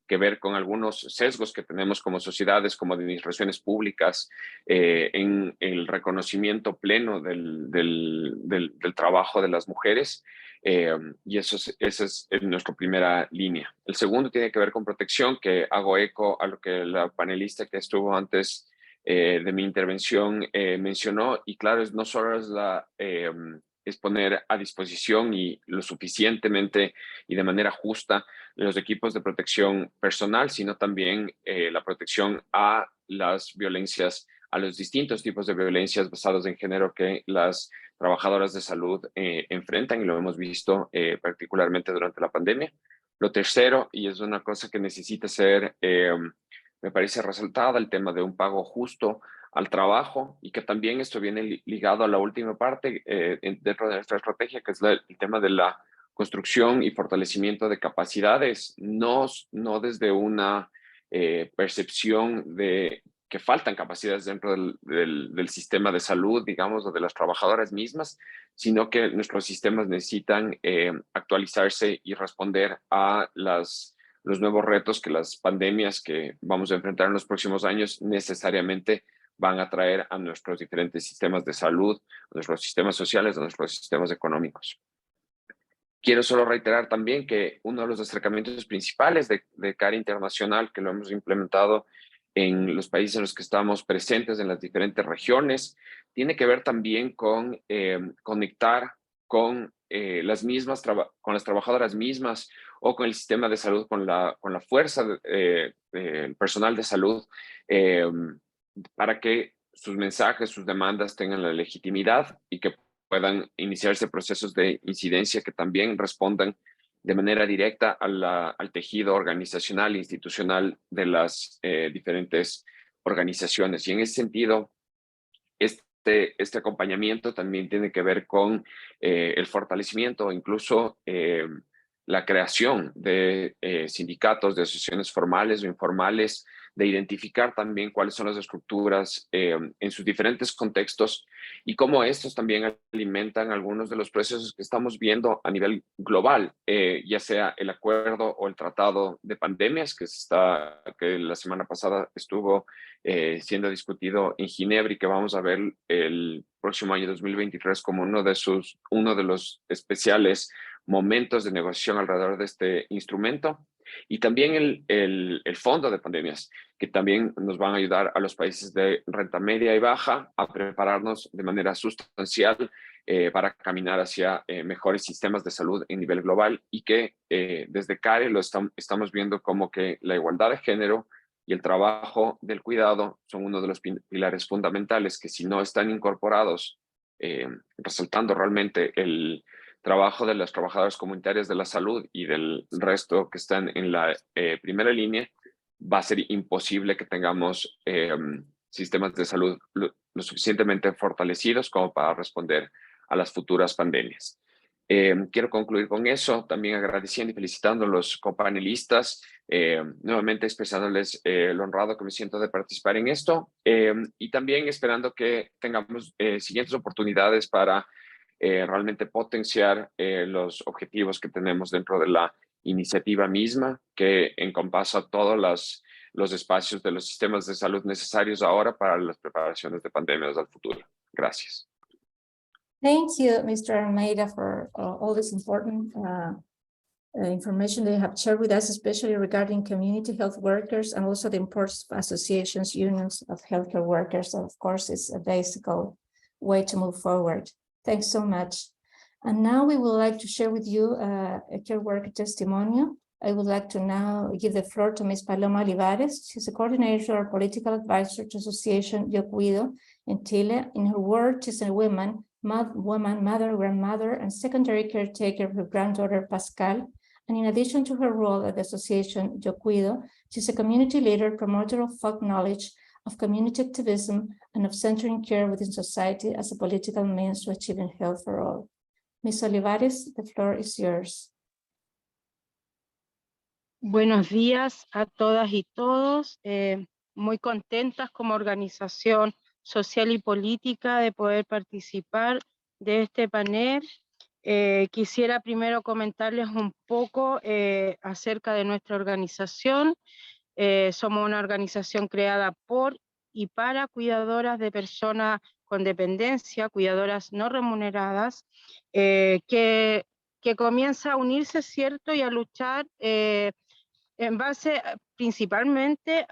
que ver con algunos sesgos que tenemos como sociedades, como administraciones públicas, en el reconocimiento pleno del trabajo de las mujeres, y esa es nuestra primera línea. El segundo tiene que ver con protección, que hago eco a lo que la panelista que estuvo antes de mi intervención mencionó, y claro, no solo es poner a disposición y lo suficientemente y de manera justa los equipos de protección personal, sino también la protección a las violencias, a los distintos tipos de violencias basadas en género que las trabajadoras de salud enfrentan, y lo hemos visto particularmente durante la pandemia. Lo tercero, y es una cosa que necesita ser, me parece resaltada, el tema de un pago justo al trabajo, y que también esto viene ligado a la última parte dentro de nuestra estrategia, que es el tema de la construcción y fortalecimiento de capacidades, no desde una percepción de que faltan capacidades dentro del sistema de salud, digamos, o de las trabajadoras mismas, sino que nuestros sistemas necesitan actualizarse y responder a los nuevos retos que las pandemias que vamos a enfrentar en los próximos años necesariamente van a traer a nuestros diferentes sistemas de salud, a nuestros sistemas sociales, a nuestros sistemas económicos. Quiero solo reiterar también que uno de los acercamientos principales de cara internacional que lo hemos implementado en los países en los que estamos presentes, en las diferentes regiones, tiene que ver también con conectar con con las trabajadoras mismas o con el sistema de salud, con la fuerza del personal de salud, para que sus mensajes, sus demandas tengan la legitimidad y que puedan iniciarse procesos de incidencia que también respondan de manera directa al tejido organizacional e institucional de las diferentes organizaciones. Y en ese sentido, este acompañamiento también tiene que ver con el fortalecimiento, incluso la creación de sindicatos, de asociaciones formales o informales, de identificar también cuáles son las estructuras en sus diferentes contextos y cómo estos también alimentan algunos de los procesos que estamos viendo a nivel global, ya sea el acuerdo o el tratado de pandemias que la semana pasada estuvo siendo discutido en Ginebra y que vamos a ver el próximo año 2023 como uno de los especiales momentos de negociación alrededor de este instrumento, y también el fondo de pandemias, que también nos van a ayudar a los países de renta media y baja a prepararnos de manera sustancial para caminar hacia mejores sistemas de salud en nivel global, y que desde CARE estamos viendo como que la igualdad de género y el trabajo del cuidado son uno de los pilares fundamentales que, si no están incorporados, resaltando realmente el trabajo de las trabajadoras comunitarias de la salud y del resto que están en la primera línea, va a ser imposible que tengamos sistemas de salud lo suficientemente fortalecidos como para responder a las futuras pandemias. Quiero concluir con eso, también agradeciendo y felicitando a los copanelistas, nuevamente expresándoles lo honrado que me siento de participar en esto, y también esperando que tengamos siguientes oportunidades para realmente potenciar los objetivos que tenemos dentro de la iniciativa misma, que encompasa todos los espacios de los sistemas de salud necesarios ahora para las preparaciones de pandemias al futuro. Gracias. Thank you, Mr. Almeida, for all this important information that you have shared with us, especially regarding community health workers and also the importance of associations, unions of healthcare workers. Of course, it's a basic way to move forward. Thanks so much. And now we would like to share with you a care worker testimonial. I would like to now give the floor to Ms. Paloma Olivares. She's a coordinator or political advisor to Association Yo Cuido in Chile. In her work, she's a woman, mother, grandmother, and secondary caretaker of her granddaughter, Pascal. And in addition to her role at the Association Yo Cuido, she's a community leader, promoter of folk knowledge, of community activism, and of centering care within society as a political means to achieving health for all. Ms. Olivares, the floor is yours. Buenos días a todas y todos. Muy contentas como organización social y política de poder participar de este panel. Quisiera primero comentarles un poco acerca de nuestra organización. Somos una organización creada por y para cuidadoras de personas con dependencia, cuidadoras no remuneradas, que comienza a unirse, ¿cierto?, y a luchar en base principalmente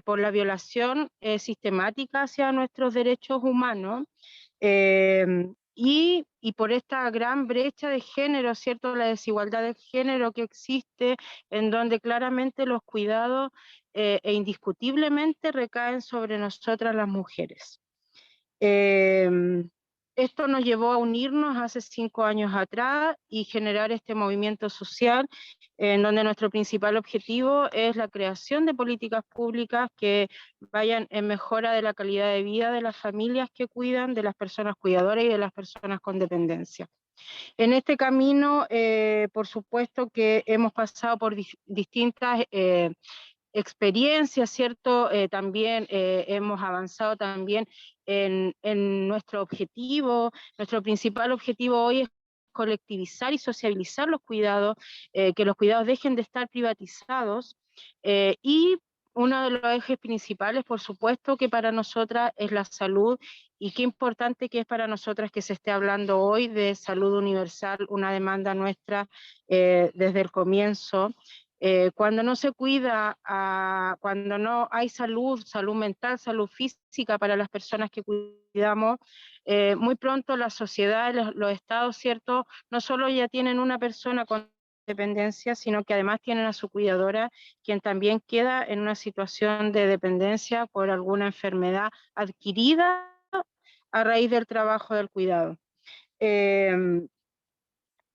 por la violación sistemática hacia nuestros derechos humanos y por esta gran brecha de género, ¿cierto? La desigualdad de género que existe, en donde claramente los cuidados e indiscutiblemente recaen sobre nosotras las mujeres. Esto nos llevó a unirnos hace 5 años atrás y generar este movimiento social en donde nuestro principal objetivo es la creación de políticas públicas que vayan en mejora de la calidad de vida de las familias que cuidan, de las personas cuidadoras y de las personas con dependencia. En este camino, por supuesto que hemos pasado por distintas experiencias, ¿cierto? También hemos avanzado también en nuestro objetivo. Nuestro principal objetivo hoy es colectivizar y sociabilizar los cuidados, que los cuidados dejen de estar privatizados y uno de los ejes principales, por supuesto, que para nosotras es la salud, y qué importante que es para nosotras que se esté hablando hoy de salud universal, una demanda nuestra desde el comienzo. Cuando no se cuida, cuando no hay salud mental, salud física para las personas que cuidamos, muy pronto la sociedad, los estados, ¿cierto?, no solo ya tienen una persona con dependencia, sino que además tienen a su cuidadora, quien también queda en una situación de dependencia por alguna enfermedad adquirida a raíz del trabajo del cuidado.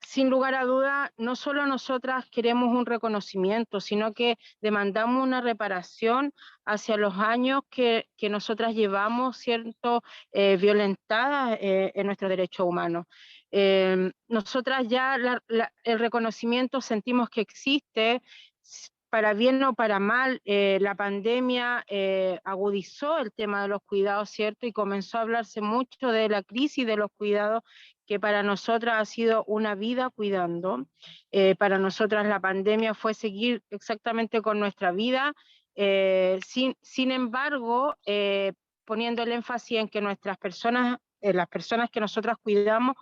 Sin lugar a duda, no solo nosotras queremos un reconocimiento, sino que demandamos una reparación hacia los años que nosotras llevamos, ¿cierto?, violentadas en nuestros derechos humanos. Nosotras ya el reconocimiento sentimos que existe, para bien o para mal. La pandemia agudizó el tema de los cuidados, ¿cierto?, y comenzó a hablarse mucho de la crisis de los cuidados, que para nosotras ha sido una vida cuidando. Para nosotras la pandemia fue seguir exactamente con nuestra vida, sin embargo, poniendo el énfasis en que nuestras personas, las personas que nosotras cuidamos,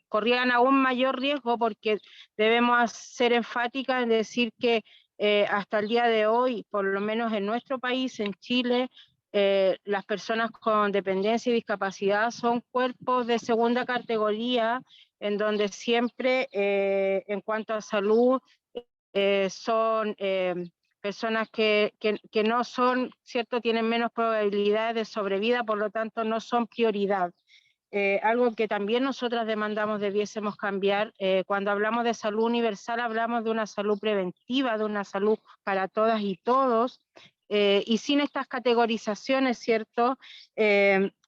corrían aún mayor riesgo, porque debemos ser enfáticas en decir que hasta el día de hoy, por lo menos en nuestro país, en Chile, las personas con dependencia y discapacidad son cuerpos de segunda categoría, en donde siempre, en cuanto a salud, son personas que no son, ¿cierto?, tienen menos probabilidades de sobrevida, por lo tanto no son prioridad. Algo que también nosotras demandamos debiésemos cambiar. Cuando hablamos de salud universal, hablamos de una salud preventiva, de una salud para todas y todos, y sin estas categorizaciones, ¿cierto?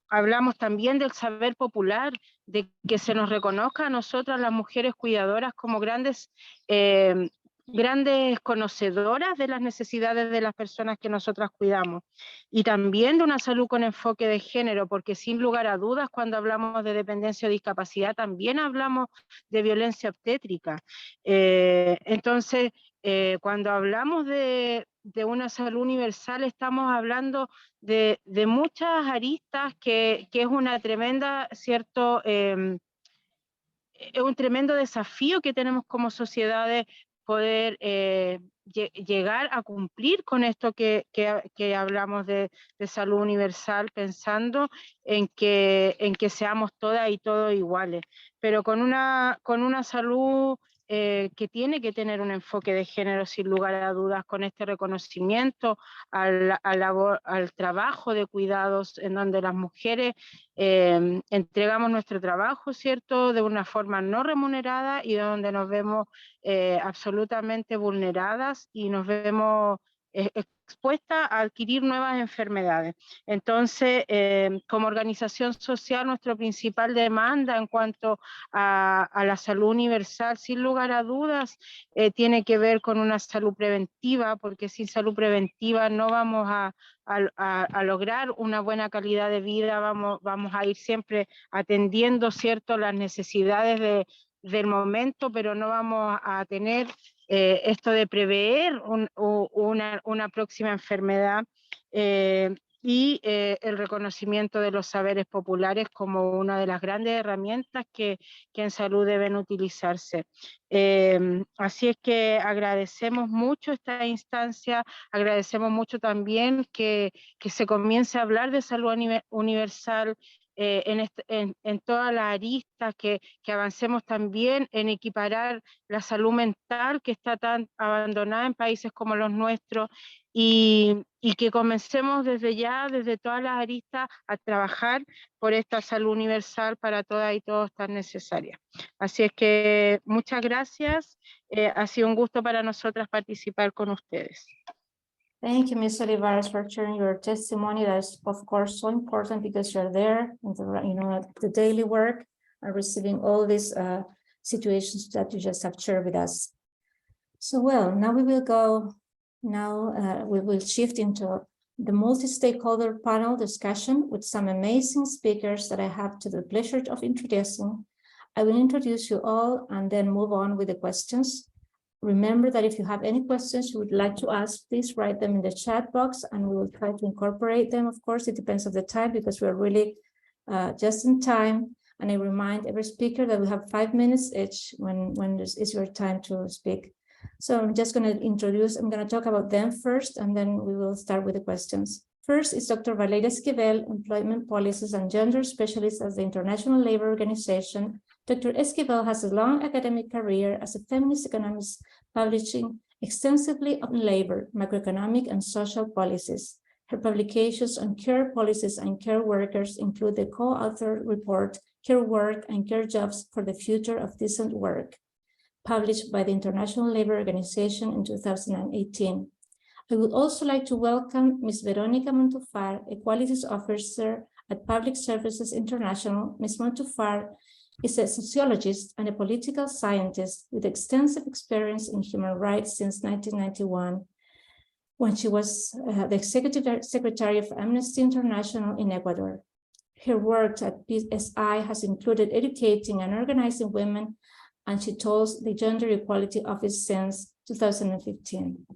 Hablamos también del saber popular, de que se nos reconozca a nosotras las mujeres cuidadoras como grandes conocedoras de las necesidades de las personas que nosotras cuidamos, y también de una salud con enfoque de género, porque sin lugar a dudas, cuando hablamos de dependencia o discapacidad, también hablamos de violencia obstétrica. Entonces, cuando hablamos de una salud universal, estamos hablando de muchas aristas, que es una tremenda, ¿cierto?, es un tremendo desafío que tenemos como sociedades, poder llegar a cumplir con esto que hablamos de salud universal, pensando en que seamos todas y todos iguales, pero con una salud que tiene que tener un enfoque de género, sin lugar a dudas, con este reconocimiento al trabajo de cuidados, en donde las mujeres entregamos nuestro trabajo, ¿cierto?, de una forma no remunerada, y donde nos vemos absolutamente vulneradas, y nos vemos expuesta a adquirir nuevas enfermedades. Entonces, como organización social, nuestra principal demanda en cuanto a la salud universal, sin lugar a dudas, tiene que ver con una salud preventiva, porque sin salud preventiva no vamos a lograr una buena calidad de vida, vamos a ir siempre atendiendo, ¿cierto?, las necesidades del momento, pero no vamos a tener esto de prever una próxima enfermedad y el reconocimiento de los saberes populares como una de las grandes herramientas que en salud deben utilizarse. Así es que agradecemos mucho esta instancia, agradecemos mucho también que se comience a hablar de salud universal, en todas las aristas, que avancemos también en equiparar la salud mental que está tan abandonada en países como los nuestros y que comencemos desde ya, desde todas las aristas, a trabajar por esta salud universal para todas y todos tan necesaria. Así es que muchas gracias, ha sido un gusto para nosotras participar con ustedes. Thank you, Ms. Olivares, for sharing your testimony. That is, of course, so important because you're there, in the daily work and receiving all these situations that you just have shared with us. So, well, now we will go. Now we will shift into the multi-stakeholder panel discussion with some amazing speakers that I have the pleasure of introducing. I will introduce you all and then move on with the questions. Remember that if you have any questions you would like to ask, please write them in the chat box and we will try to incorporate them. Of course, it depends on the time because we're really just in time. And I remind every speaker that we have 5 minutes each when it's your time to speak. So I'm just going to I'm going to talk about them first, and then we will start with the questions. First is Dr. Valeria Esquivel, Employment Policies and Gender Specialist at the International Labour Organization. Dr. Esquivel has a long academic career as a feminist economist, publishing extensively on labor, macroeconomic, and social policies. Her publications on care policies and care workers include the co-authored report, Care Work and Care Jobs for the Future of Decent Work, published by the International Labour Organization in 2018. I would also like to welcome Ms. Veronica Montufar, Equalities Officer at Public Services International. Ms. Montufar is a sociologist and a political scientist with extensive experience in human rights since 1991, when she was the Executive Secretary of Amnesty International in Ecuador. Her work at PSI has included educating and organizing women, and she holds the Gender Equality Office since 2015.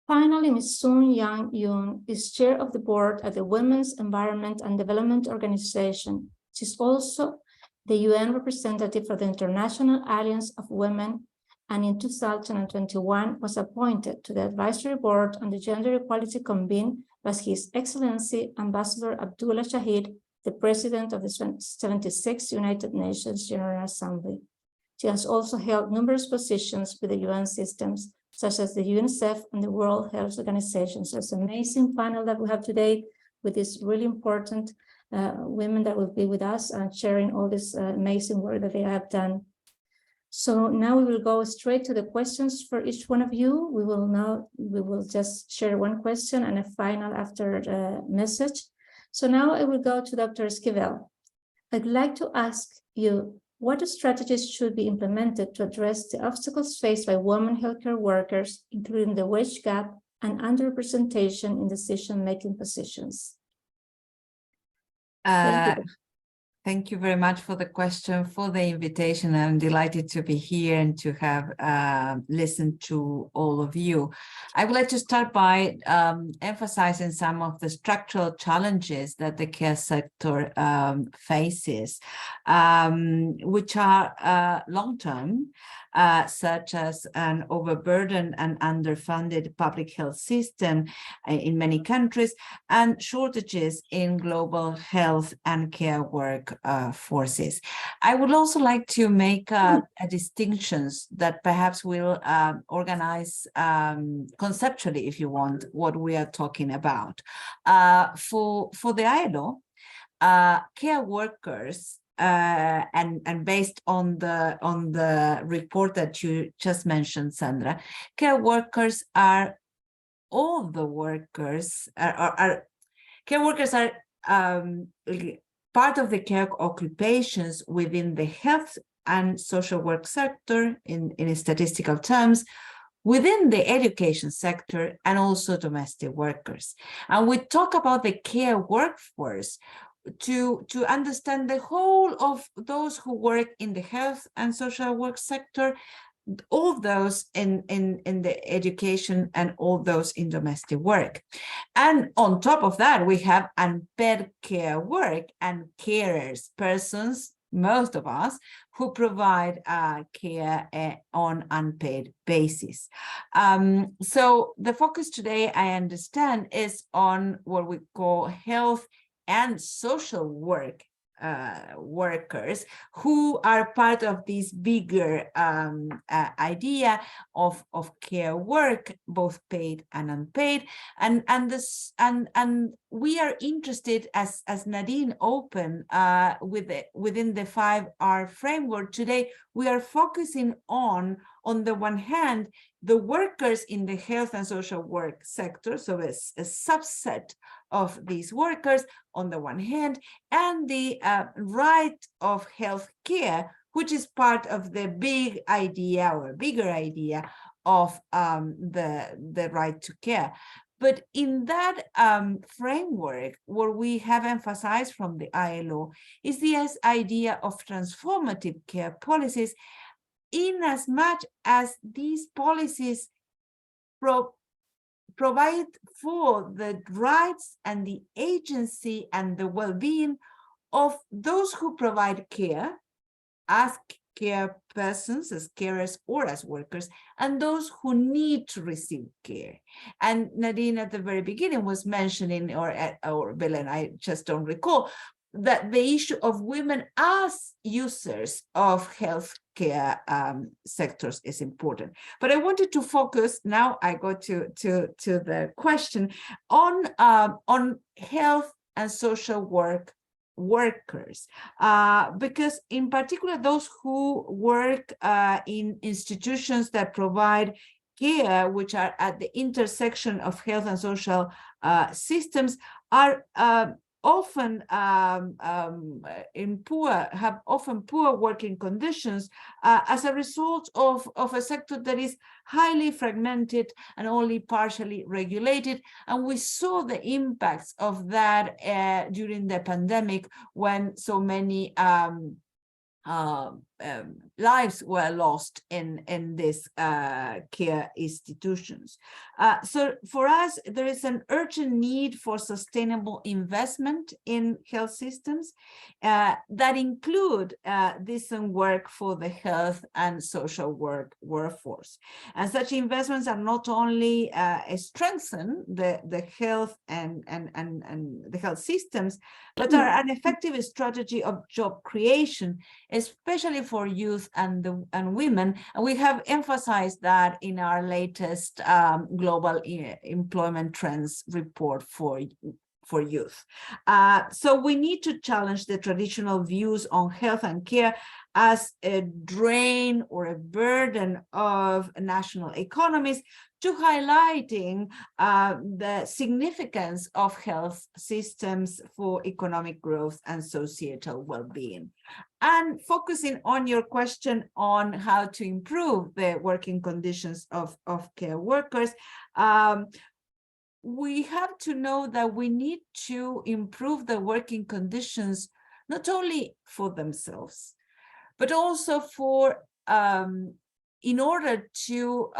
Finally, Ms. Sun Yang Yoon is chair of the board at the Women's Environment and Development Organization. She's also the UN representative for the International Alliance of Women, and in 2021 was appointed to the advisory board on the gender equality convened by His Excellency Ambassador Abdullah Shahid, the president of the 76th United Nations General Assembly. She has also held numerous positions with the UN systems, such as the UNICEF and the World Health Organization. So it's an amazing panel that we have today with these really important women that will be with us and sharing all this amazing work that they have done. So now we will go straight to the questions for each one of you. We will just share one question and a final after the message. So now I will go to Dr. Esquivel. I'd like to ask you, what strategies should be implemented to address the obstacles faced by women healthcare workers, including the wage gap and underrepresentation in decision-making positions? Thank you very much for the question, for the invitation. I'm delighted to be here and to have listened to all of you. I would like to start by emphasizing some of the structural challenges that the care sector faces, which are long-term, such as an overburdened and underfunded public health system in many countries, and shortages in global health and care work forces. I would also like to make distinctions that perhaps will organize conceptually, if you want, what we are talking about. For the ILO, care workers, and based on the report that you just mentioned, Sandra, care workers are all the workers care workers are part of the care occupations within the health and social work sector in statistical terms, within the education sector, and also domestic workers. And we talk about the care workforce to understand the whole of those who work in the health and social work sector, all those in the education, and all those in domestic work. And on top of that, we have unpaid care work and carers, persons, most of us, who provide care on unpaid basis. So the focus today, I understand, is on what we call health and social work workers, who are part of this bigger idea of care work, both paid and unpaid, and we are interested, as Nadine opened within the 5R framework today. We are focusing on the one hand, the workers in the health and social work sector, so it's a subset of these workers on the one hand, and the right of health care, which is part of the big idea or bigger idea of the right to care. But in that framework, what we have emphasized from the ILO is this idea of transformative care policies, in as much as these policies provide for the rights and the agency and the well-being of those who provide care as care persons, as carers or as workers, and those who need to receive care. And Nadine at the very beginning was mentioning, or Belen, I just don't recall, that the issue of women as users of healthcare sectors is important. But I wanted to focus, now I go to the question, on health and social work workers, because in particular those who work in institutions that provide care, which are at the intersection of health and social systems, are often have poor working conditions as a result of a sector that is highly fragmented and only partially regulated. And we saw the impacts of that during the pandemic, when so many lives were lost in these care institutions. So for us, there is an urgent need for sustainable investment in health systems that include decent work for the health and social work workforce. And such investments are not only strengthen the health and the health systems, but are an effective strategy of job creation, especially for youth and women. And we have emphasized that in our latest global employment trends report for youth. So we need to challenge the traditional views on health and care as a drain or a burden of national economies, to highlighting the significance of health systems for economic growth and societal well-being. And focusing on your question on how to improve the working conditions of care workers, we have to know that we need to improve the working conditions, not only for themselves, but also for in order to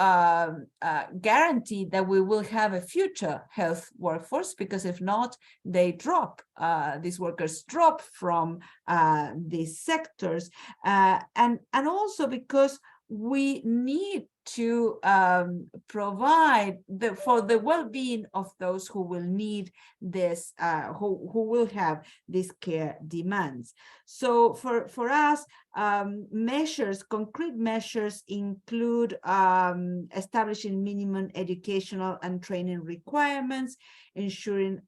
guarantee that we will have a future health workforce, because if not, they drop, these workers drop from these sectors, and also because we need to provide for the well-being of those who will need this, who will have these care demands. So for us, measures, concrete measures include establishing minimum educational and training requirements, ensuring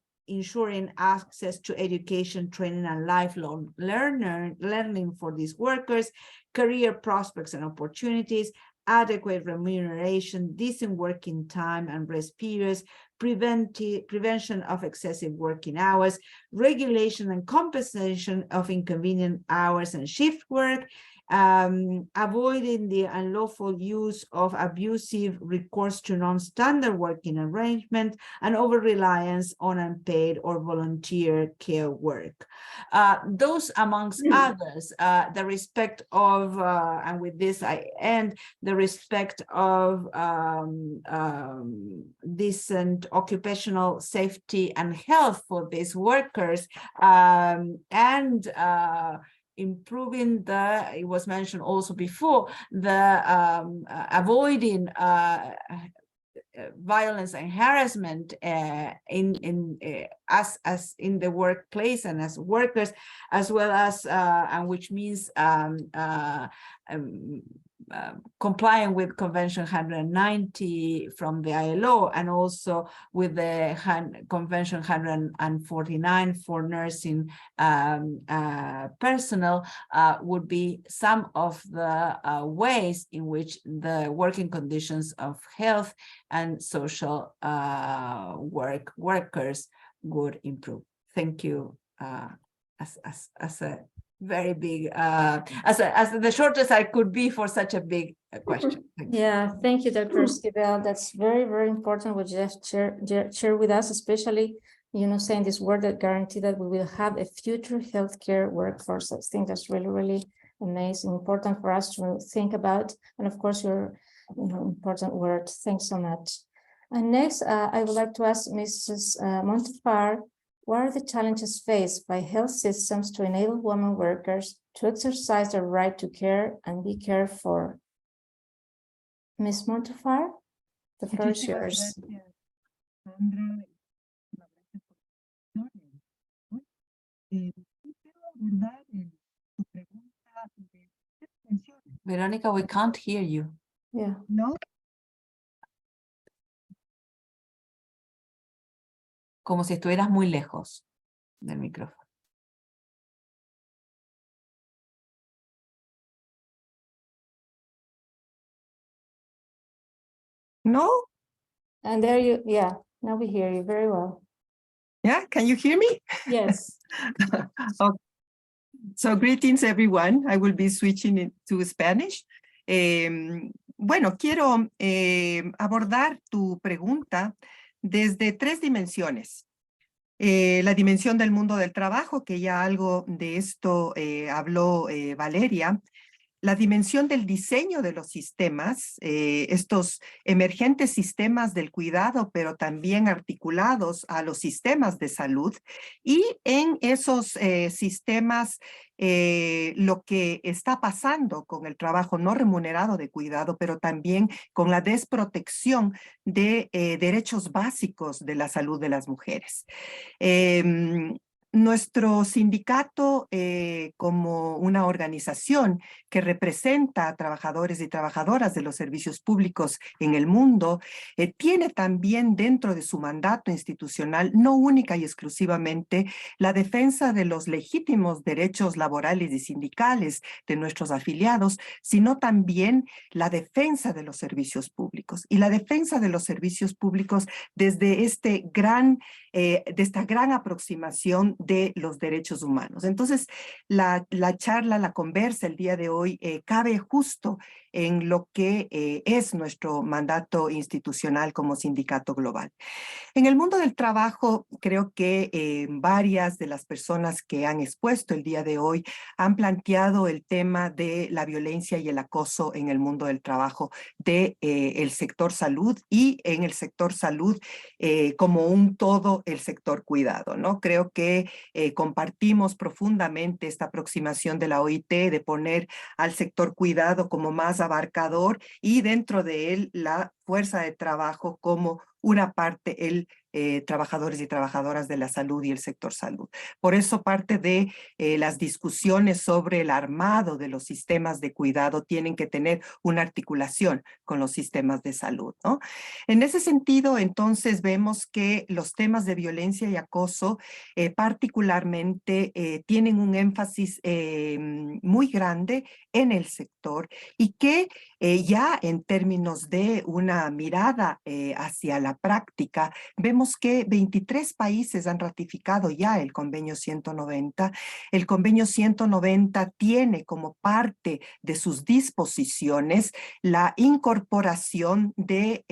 access to education, training, and lifelong learning for these workers, career prospects and opportunities, adequate remuneration, decent working time and rest periods, prevention of excessive working hours, regulation and compensation of inconvenient hours and shift work, avoiding the unlawful use of abusive recourse to non-standard working arrangement, and over-reliance on unpaid or volunteer care work. Those amongst others, the respect of, and with this I end, the respect of decent occupational safety and health for these workers, and improving the, it was mentioned also before, the avoiding violence and harassment as in the workplace and as workers, as well as and which means complying with Convention 190 from the ILO, and also with the Convention 149 for nursing personnel, would be some of the ways in which the working conditions of health and social workers would improve. Thank you. As a very big, as the shortest I could be for such a big question. Yeah, thank you, Dr. Esquivel. That's very, very important what you just share with us, especially, you know, saying this word that guarantee that we will have a future healthcare workforce. I think that's really, really amazing, important for us to think about. And of course, your important word. Thanks so much. And next, I would like to ask Mrs. Montefar, what are the challenges faced by health systems to enable women workers to exercise their right to care and be cared for? Ms. Montefar, the floor is yours. Veronica, we can't hear you. Yeah. No. Como si estuvieras muy lejos del micrófono. No? And there you, yeah, now we hear you very well. Yeah, can you hear me? Yes. Okay. So greetings everyone. I will be switching it to Spanish. Bueno, quiero abordar tu pregunta desde tres dimensiones. La dimensión del mundo del trabajo, que ya algo de esto habló Valeria. La dimensión del diseño de los sistemas, estos emergentes sistemas del cuidado, pero también articulados a los sistemas de salud. Y en esos sistemas, lo que está pasando con el trabajo no remunerado de cuidado, pero también con la desprotección de derechos básicos de la salud de las mujeres. Nuestro sindicato, como una organización que representa a trabajadores y trabajadoras de los servicios públicos en el mundo, tiene también dentro de su mandato institucional, no única y exclusivamente, la defensa de los legítimos derechos laborales y sindicales de nuestros afiliados, sino también la defensa de los servicios públicos. Y la defensa de los servicios públicos desde esta gran aproximación de los derechos humanos. Entonces, la charla, la conversa el día de hoy cabe justo en lo que es nuestro mandato institucional como sindicato global. En el mundo del trabajo, creo que varias de las personas que han expuesto el día de hoy han planteado el tema de la violencia y el acoso en el mundo del trabajo del sector salud y en el sector salud como un todo el sector cuidado, ¿no? Creo que compartimos profundamente esta aproximación de la OIT de poner al sector cuidado como más abarcador y dentro de él la fuerza de trabajo como una parte, trabajadores y trabajadoras de la salud y el sector salud. Por eso parte de las discusiones sobre el armado de los sistemas de cuidado tienen que tener una articulación con los sistemas de salud, ¿no? En ese sentido, entonces, vemos que los temas de violencia y acoso particularmente tienen un énfasis muy grande en el sector y que Ya en términos de una mirada hacia la práctica, vemos que 23 países han ratificado ya el convenio 190. El convenio 190 tiene como parte de sus disposiciones la incorporación de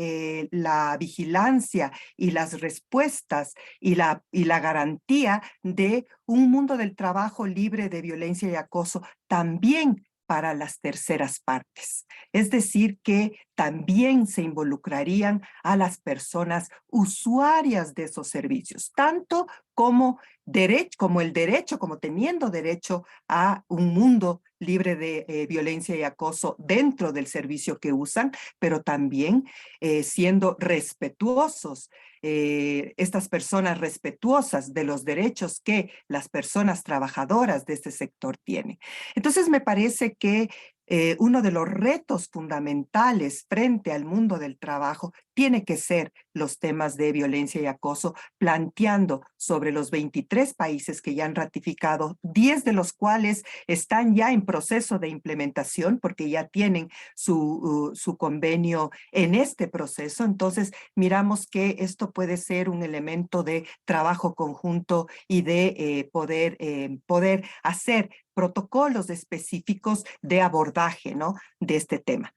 la vigilancia y las respuestas y la garantía de un mundo del trabajo libre de violencia y acoso también para las terceras partes. Es decir, que también se involucrarían a las personas usuarias de esos servicios, tanto como como teniendo derecho a un mundo libre de violencia y acoso dentro del servicio que usan, pero también siendo respetuosos, estas personas respetuosas de los derechos que las personas trabajadoras de este sector tienen. Entonces me parece que uno de los retos fundamentales frente al mundo del trabajo tiene que ser los temas de violencia y acoso, planteando sobre los 23 países que ya han ratificado, 10 de los cuales están ya en proceso de implementación porque ya tienen su convenio en este proceso. Entonces, miramos que esto puede ser un elemento de trabajo conjunto y de poder hacer protocolos específicos de abordaje, ¿no?, de este tema.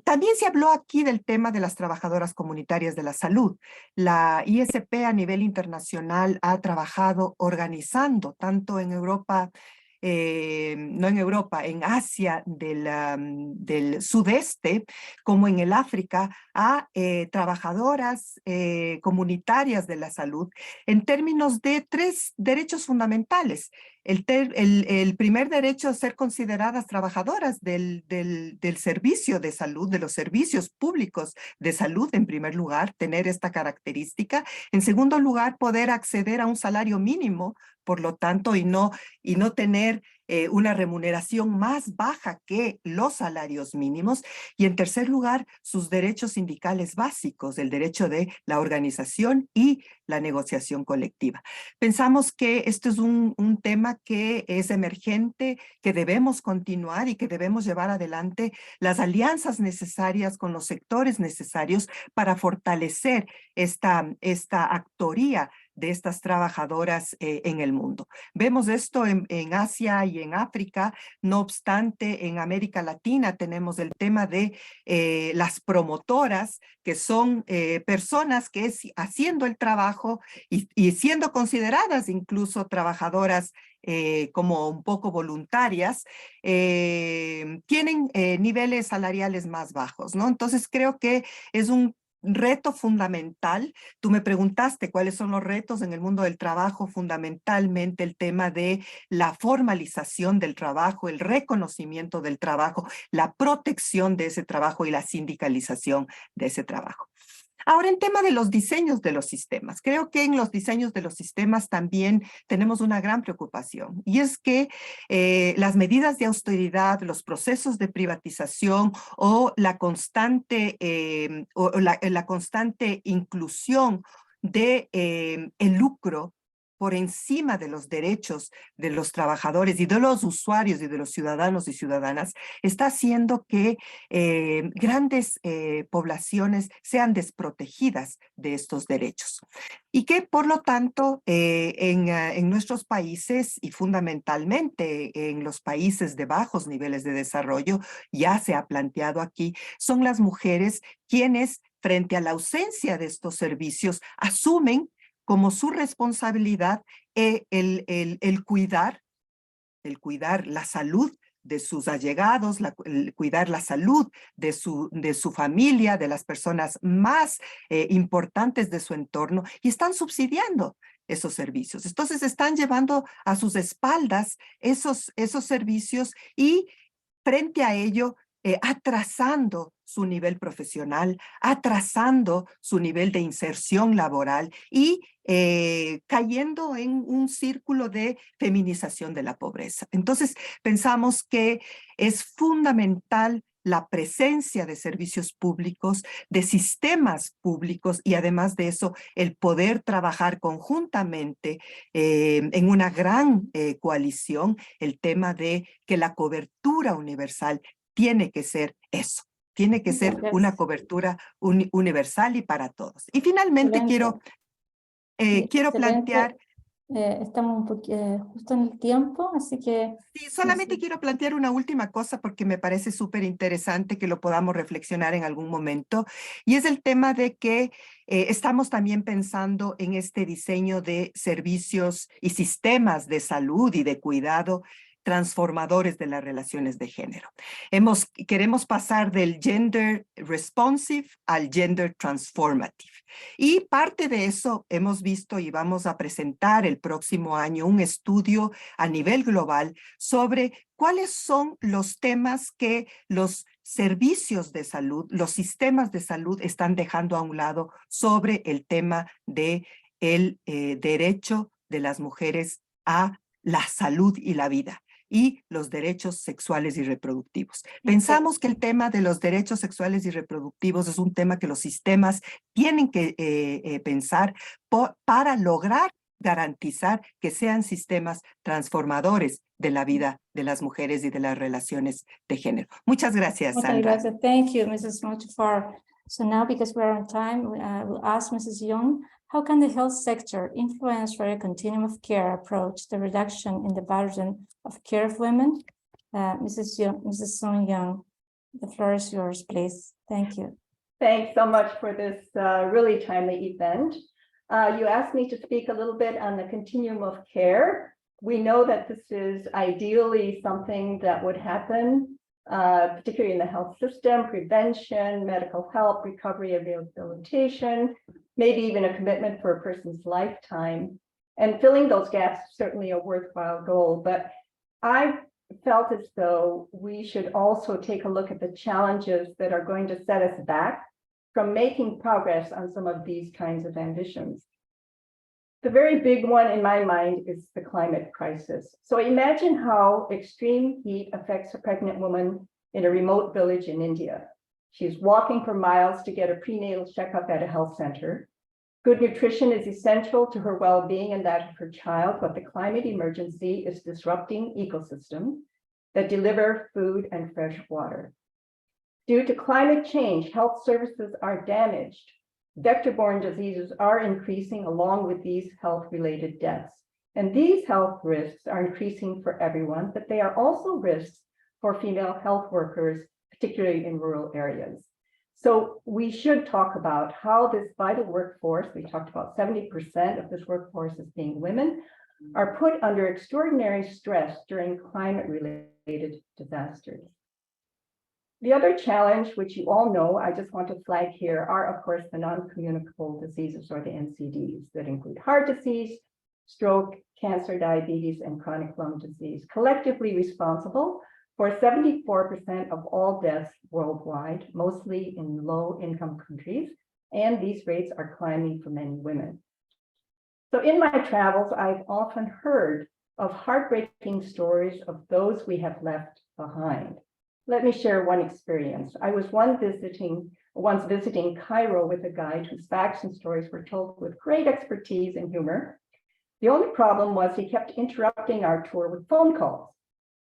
También se habló aquí del tema de las trabajadoras comunitarias de la salud. La ISP a nivel internacional ha trabajado organizando, tanto en Europa, no en Europa, en Asia del sudeste, como en el África, a trabajadoras comunitarias de la salud en términos de 3 derechos fundamentales. El primer derecho a ser consideradas trabajadoras del servicio de salud, de los servicios públicos de salud, en primer lugar, tener esta característica. En segundo lugar, poder acceder a un salario mínimo, por lo tanto, y no tener una remuneración más baja que los salarios mínimos. Y en tercer lugar, sus derechos sindicales básicos, el derecho de la organización y la negociación colectiva. Pensamos que esto es un tema que es emergente, que debemos continuar y que debemos llevar adelante las alianzas necesarias con los sectores necesarios para fortalecer esta actoría de estas trabajadoras en el mundo. Vemos esto en Asia y en África. No obstante, en América Latina tenemos el tema de las promotoras, que son personas que haciendo el trabajo y siendo consideradas incluso trabajadoras como un poco voluntarias, tienen niveles salariales más bajos, ¿no? Entonces creo que es un reto fundamental. Tú me preguntaste cuáles son los retos en el mundo del trabajo, fundamentalmente el tema de la formalización del trabajo, el reconocimiento del trabajo, la protección de ese trabajo y la sindicalización de ese trabajo. Ahora, en tema de los diseños de los sistemas, creo que en los diseños de los sistemas también tenemos una gran preocupación, y es que las medidas de austeridad, los procesos de privatización o la constante inclusión de el lucro por encima de los derechos de los trabajadores y de los usuarios y de los ciudadanos y ciudadanas, está haciendo que grandes poblaciones sean desprotegidas de estos derechos. Y que, por lo tanto, en nuestros países y fundamentalmente en los países de bajos niveles de desarrollo, ya se ha planteado aquí, son las mujeres quienes, frente a la ausencia de estos servicios, asumen como su responsabilidad el cuidar la salud de sus allegados, el cuidar la salud de su familia, de las personas más importantes de su entorno, y están subsidiando esos servicios. Entonces están llevando a sus espaldas esos servicios y frente a ello atrasando su nivel profesional, atrasando su nivel de inserción laboral y cayendo en un círculo de feminización de la pobreza. Entonces, pensamos que es fundamental la presencia de servicios públicos, de sistemas públicos y además de eso, el poder trabajar conjuntamente en una gran coalición, el tema de que la cobertura universal tiene que ser eso. Tiene que ser una cobertura universal y para todos. Y finalmente quiero plantear... estamos un poquito justo en el tiempo, así que... Sí, solamente quiero plantear una última cosa porque me parece súper interesante que lo podamos reflexionar en algún momento, y es el tema de que estamos también pensando en este diseño de servicios y sistemas de salud y de cuidado transformadores de las relaciones de género. Queremos pasar del gender responsive al gender transformative. Y parte de eso hemos visto y vamos a presentar el próximo año un estudio a nivel global sobre cuáles son los temas que los servicios de salud, los sistemas de salud están dejando a un lado sobre el tema de el derecho de las mujeres a la salud y la vida, y los derechos sexuales y reproductivos. Pensamos que el tema de los derechos sexuales y reproductivos es un tema que los sistemas tienen que pensar para lograr garantizar que sean sistemas transformadores de la vida de las mujeres y de las relaciones de género. Muchas gracias, Muchas Sandra. gracias. Thank you, Mrs. Mochafar. So now, because we're on time, we'll ask Mrs. Young, how can the health sector influence for a continuum of care approach the reduction in the burden of care of women? Mrs. Song Young, the floor is yours, please. Thank you. Thanks so much for this really timely event. You asked me to speak a little bit on the continuum of care. We know that this is ideally something that would happen, particularly in the health system: prevention, medical help, recovery, and rehabilitation, maybe even a commitment for a person's lifetime. And filling those gaps is certainly a worthwhile goal. But I felt as though we should also take a look at the challenges that are going to set us back from making progress on some of these kinds of ambitions. The very big one in my mind is the climate crisis. So imagine how extreme heat affects a pregnant woman in a remote village in India. She's walking for miles to get a prenatal checkup at a health center. Good nutrition is essential to her well-being and that of her child, but the climate emergency is disrupting ecosystems that deliver food and fresh water. Due to climate change, health services are damaged. Vector-borne diseases are increasing along with these health-related deaths. And these health risks are increasing for everyone, but they are also risks for female health workers, particularly in rural areas. So we should talk about how this vital workforce, we talked about 70% of this workforce as being women, are put under extraordinary stress during climate-related disasters. The other challenge, which you all know, I just want to flag here, are, of course, the non-communicable diseases, or the NCDs, that include heart disease, stroke, cancer, diabetes, and chronic lung disease, collectively responsible for 74% of all deaths worldwide, mostly in low-income countries, and these rates are climbing for many women. So in my travels, I've often heard of heartbreaking stories of those we have left behind. Let me share one experience. I was once visiting Cairo with a guide whose facts and stories were told with great expertise and humor. The only problem was he kept interrupting our tour with phone calls.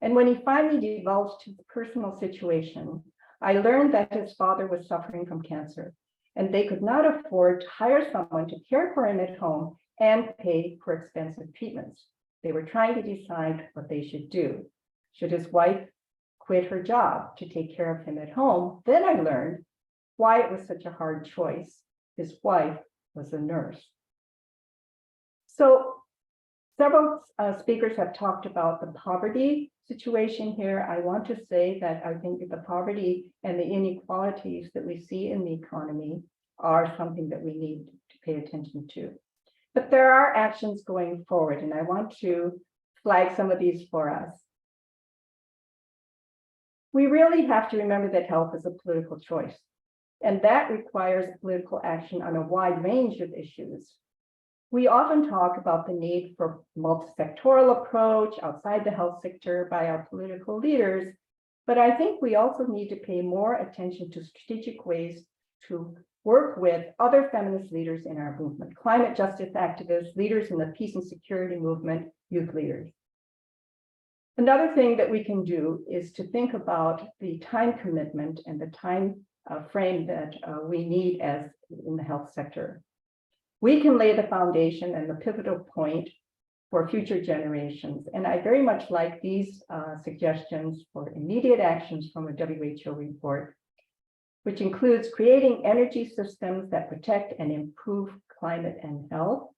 And when he finally divulged his personal situation, I learned that his father was suffering from cancer, and they could not afford to hire someone to care for him at home and pay for expensive treatments. They were trying to decide what they should do. Should his wife quit her job to take care of him at home? Then I learned why it was such a hard choice. His wife was a nurse. So several speakers have talked about the poverty situation here. I want to say that I think that the poverty and the inequalities that we see in the economy are something that we need to pay attention to. But there are actions going forward, and I want to flag some of these for us. We really have to remember that health is a political choice, and that requires political action on a wide range of issues. We often talk about the need for multi-sectoral approach outside the health sector by our political leaders, but I think we also need to pay more attention to strategic ways to work with other feminist leaders in our movement, climate justice activists, leaders in the peace and security movement, youth leaders. Another thing that we can do is to think about the time commitment and the time frame that we need as in the health sector. We can lay the foundation and the pivotal point for future generations. And I very much like these suggestions for immediate actions from a WHO report, which includes creating energy systems that protect and improve climate and health,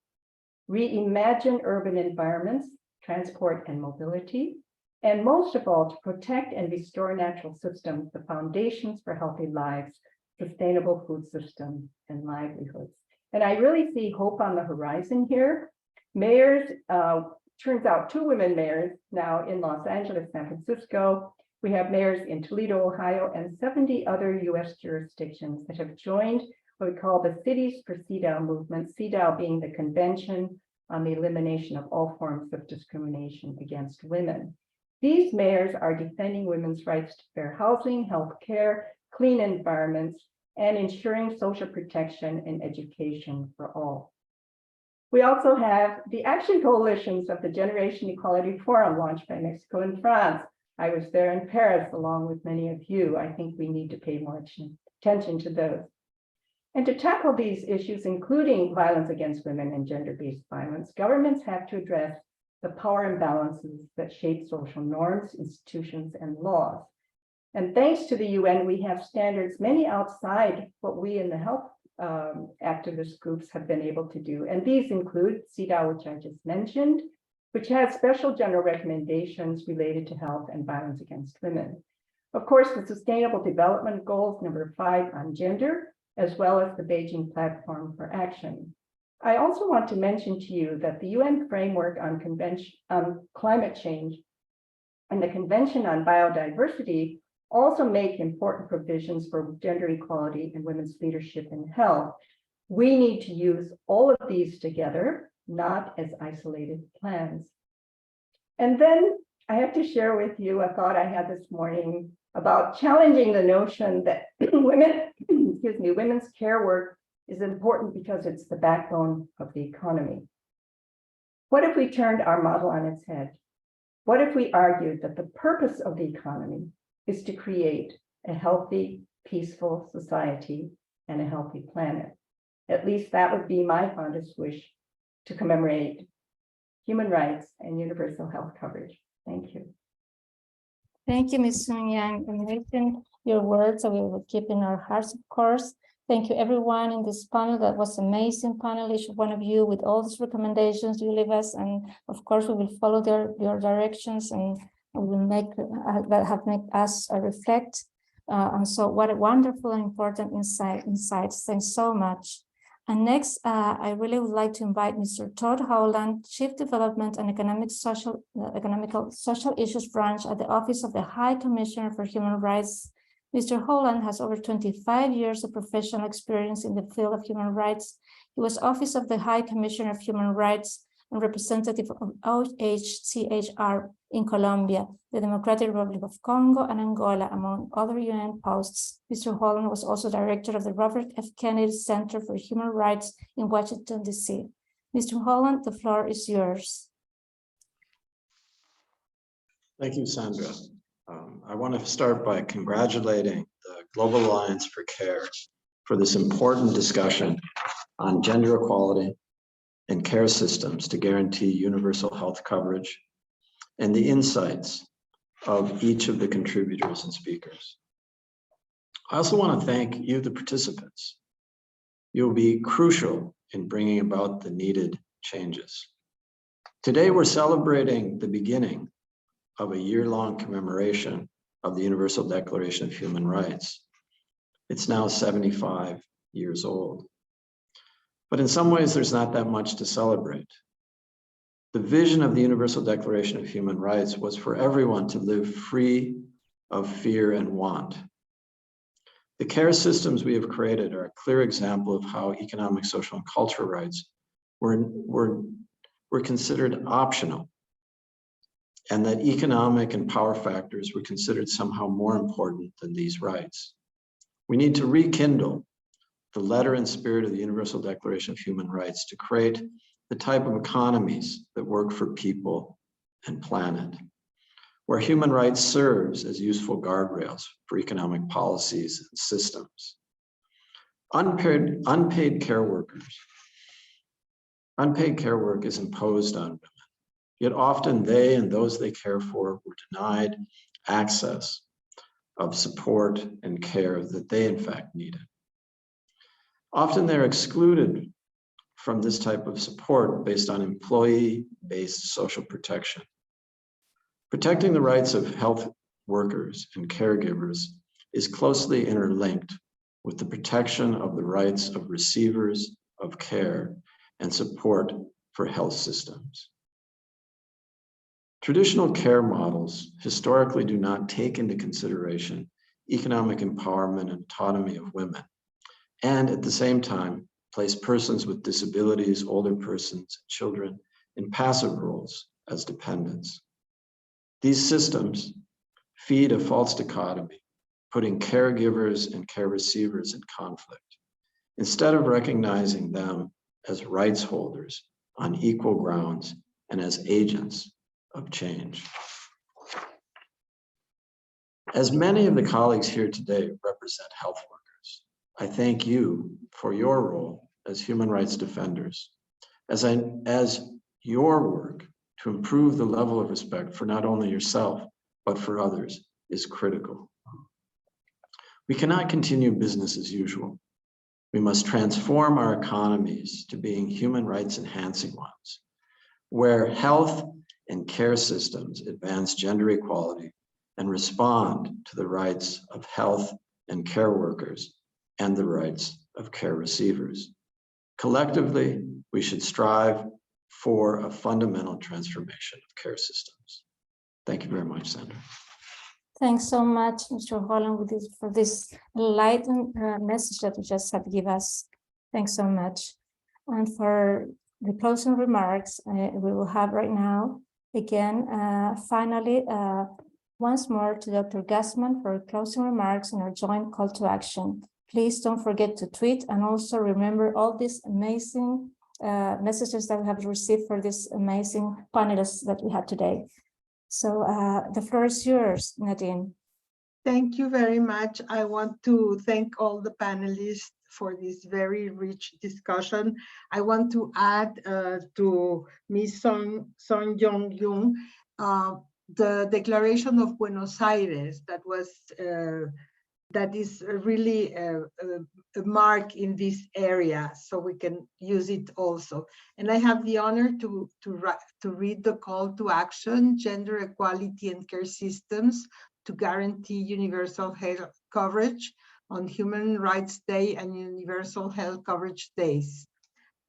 reimagine urban environments, transport and mobility, and most of all, to protect and restore natural systems, the foundations for healthy lives, sustainable food systems, and livelihoods. And I really see hope on the horizon here. Mayors, turns out 2 women mayors now in Los Angeles, San Francisco. We have mayors in Toledo, Ohio, and 70 other US jurisdictions that have joined what we call the Cities for CEDAW movement, CEDAW being the Convention on the Elimination of All Forms of Discrimination Against Women. These mayors are defending women's rights to fair housing, health care, clean environments, and ensuring social protection and education for all. We also have the action coalitions of the Generation Equality Forum launched by Mexico and France. I was there in Paris along with many of you. I think we need to pay more attention to those. And to tackle these issues, including violence against women and gender-based violence, governments have to address the power imbalances that shape social norms, institutions, and laws. And thanks to the UN, we have standards, many outside what we in the health activist groups have been able to do. And these include CEDAW, which I just mentioned, which has special general recommendations related to health and violence against women. Of course, the Sustainable Development Goals, number 5 on gender, as well as the Beijing Platform for Action. I also want to mention to you that the UN framework on climate change and the Convention on Biodiversity also make important provisions for gender equality and women's leadership in health. We need to use all of these together, not as isolated plans. And then I have to share with you a thought I had this morning about challenging the notion that women's care work is important because it's the backbone of the economy. What if we turned our model on its head? What if we argued that the purpose of the economy is to create a healthy, peaceful society and a healthy planet? At least that would be my fondest wish to commemorate human rights and universal health coverage. Thank you. Thank you, Ms. Sun Yang. Amazing your words, and we will keep in our hearts, of course. Thank you, everyone in this panel. That was amazing panel, each one of you, with all these recommendations you leave us. And of course, we will follow your directions, and we will make that have made us reflect. And so, what a wonderful and important insights. Thanks so much. And next, I really would like to invite Mr. Todd Howland, Chief Development and Economical Social Issues Branch at the Office of the High Commissioner for Human Rights. Mr. Howland has over 25 years of professional experience in the field of human rights. He was Office of the High Commissioner of Human Rights and representative of OHCHR in Colombia, the Democratic Republic of Congo, and Angola, among other UN posts. Mr. Howland was also director of the Robert F. Kennedy Center for Human Rights in Washington, D.C. Mr. Howland, the floor is yours. Thank you, Sandra. I want to start by congratulating the Global Alliance for Care for this important discussion on gender equality and care systems to guarantee universal health coverage, and the insights of each of the contributors and speakers. I also want to thank you, the participants. You'll be crucial in bringing about the needed changes. Today, we're celebrating the beginning of a year-long commemoration of the Universal Declaration of Human Rights. It's now 75 years old. But in some ways, there's not that much to celebrate. The vision of the Universal Declaration of Human Rights was for everyone to live free of fear and want. The care systems we have created are a clear example of how economic, social, and cultural rights were considered optional, and that economic and power factors were considered somehow more important than these rights. We need to rekindle the letter and spirit of the Universal Declaration of Human Rights to create the type of economies that work for people and planet. where human rights serves as useful guardrails for economic policies and systems. Unpaid care workers. Unpaid care work is imposed on women, yet often they and those they care for were denied access of support and care that they in fact needed. Often they're excluded from this type of support based on employee-based social protection. Protecting the rights of health workers and caregivers is closely interlinked with the protection of the rights of receivers of care and support for health systems. Traditional care models historically do not take into consideration economic empowerment and autonomy of women, and at the same time, place persons with disabilities, older persons, and children in passive roles as dependents. These systems feed a false dichotomy, putting caregivers and care receivers in conflict, instead of recognizing them as rights holders on equal grounds and as agents of change. As many of the colleagues here today represent health workers, I thank you for your role as human rights defenders, as your work to improve the level of respect for not only yourself, but for others is critical. We cannot continue business as usual. We must transform our economies to being human rights enhancing ones, where health and care systems advance gender equality and respond to the rights of health and care workers and the rights of care receivers. Collectively, we should strive for a fundamental transformation of care systems. Thank you very much, Sandra. Thanks so much, Mr. Holland, for this enlightened message that you just have given us. Thanks so much. And for the closing remarks we will have right now, again, finally, once more to Dr. Gassman for closing remarks and our joint call to action. Please don't forget to tweet, and also remember all these amazing messages that we have received for these amazing panelists that we had today. So the floor is yours, Nadine. Thank you very much. I want to thank all the panelists for this very rich discussion. I want to add to Ms. Song Yong-Yung, the Declaration of Buenos Aires that is really a mark in this area, so we can use it also. And I have the honor to read the call to action: gender equality and care systems to guarantee universal health coverage on Human Rights Day and Universal Health Coverage Days.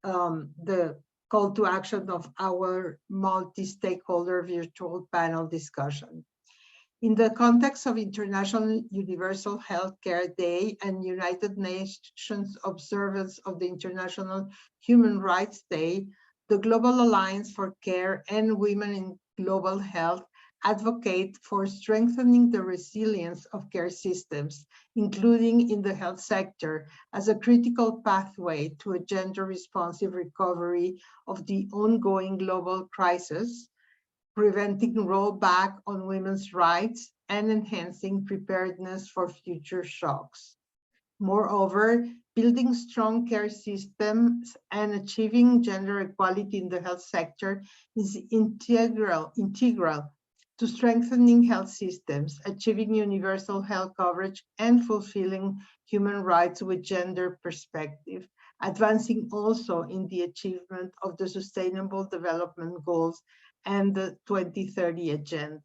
The call to action of our multi-stakeholder virtual panel discussion. In the context of International Universal Health Care Day and United Nations observance of the International Human Rights Day, the Global Alliance for Care and Women in Global Health advocate for strengthening the resilience of care systems, including in the health sector, as a critical pathway to a gender-responsive recovery of the ongoing global crisis, preventing rollback on women's rights, and enhancing preparedness for future shocks. Moreover, building strong care systems and achieving gender equality in the health sector is integral to strengthening health systems, achieving universal health coverage, and fulfilling human rights with gender perspective, advancing also in the achievement of the Sustainable Development Goals and the 2030 Agenda.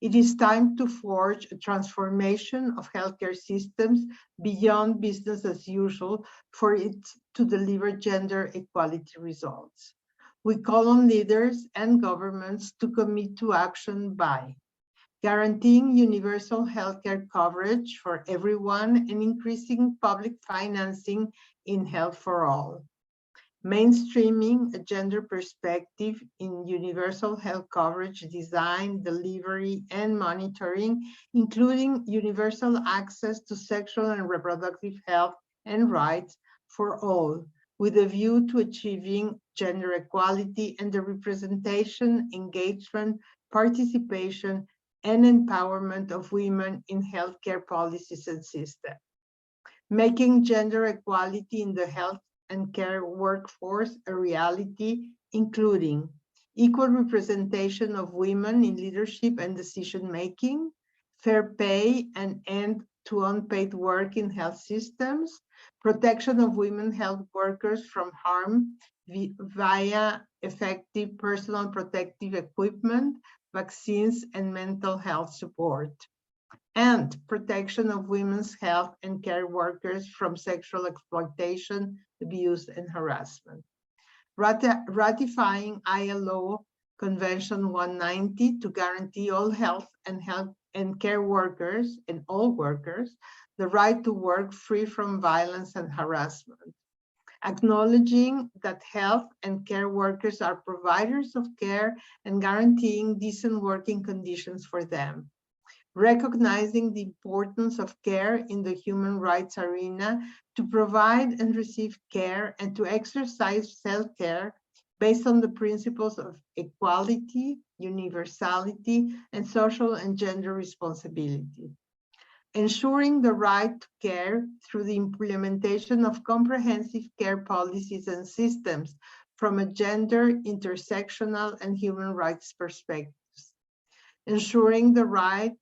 It is time to forge a transformation of healthcare systems beyond business as usual for it to deliver gender equality results. We call on leaders and governments to commit to action by guaranteeing universal healthcare coverage for everyone and increasing public financing in health for all, mainstreaming a gender perspective in universal health coverage design, delivery, and monitoring, including universal access to sexual and reproductive health and rights for all, with a view to achieving gender equality and the representation, engagement, participation, and empowerment of women in healthcare policies and systems. Making gender equality in the health and care workforce a reality, including equal representation of women in leadership and decision-making, fair pay and end to unpaid work in health systems, protection of women health workers from harm via effective personal protective equipment, vaccines, and mental health support, and protection of women's health and care workers from sexual exploitation, abuse, and harassment. Ratifying ILO Convention 190 to guarantee all health and care workers and all workers the right to work free from violence and harassment. Acknowledging that health and care workers are providers of care and guaranteeing decent working conditions for them. Recognizing the importance of care in the human rights arena to provide and receive care and to exercise self-care based on the principles of equality, universality, and social and gender responsibility. Ensuring the right to care through the implementation of comprehensive care policies and systems from a gender, intersectional, and human rights perspectives. Ensuring the rights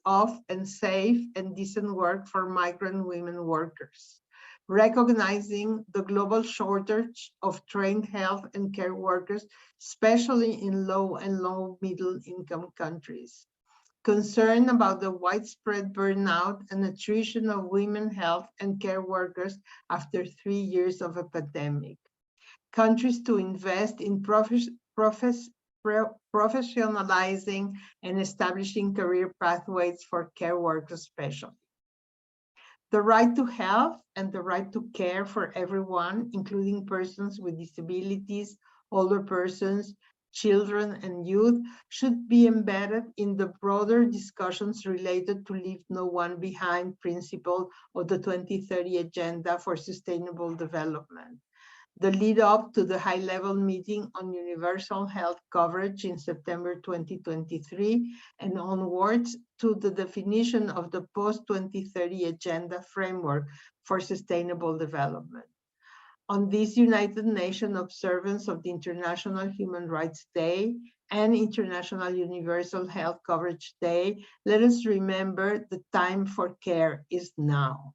of and safe and decent work for migrant women workers. Recognizing the global shortage of trained health and care workers, especially in low and low middle income countries. Concern about the widespread burnout and attrition of women health and care workers after 3 years of a pandemic. Countries to invest in professionalizing and establishing career pathways for care workers especially. The right to health and the right to care for everyone, including persons with disabilities, older persons, children, and youth, should be embedded in the broader discussions related to Leave No One Behind principle of the 2030 Agenda for Sustainable Development. The lead up to the high-level meeting on universal health coverage in September 2023 and onwards to the definition of the post-2030 agenda framework for sustainable development. On this United Nations observance of the International Human Rights Day and International Universal Health Coverage Day, let us remember the time for care is now.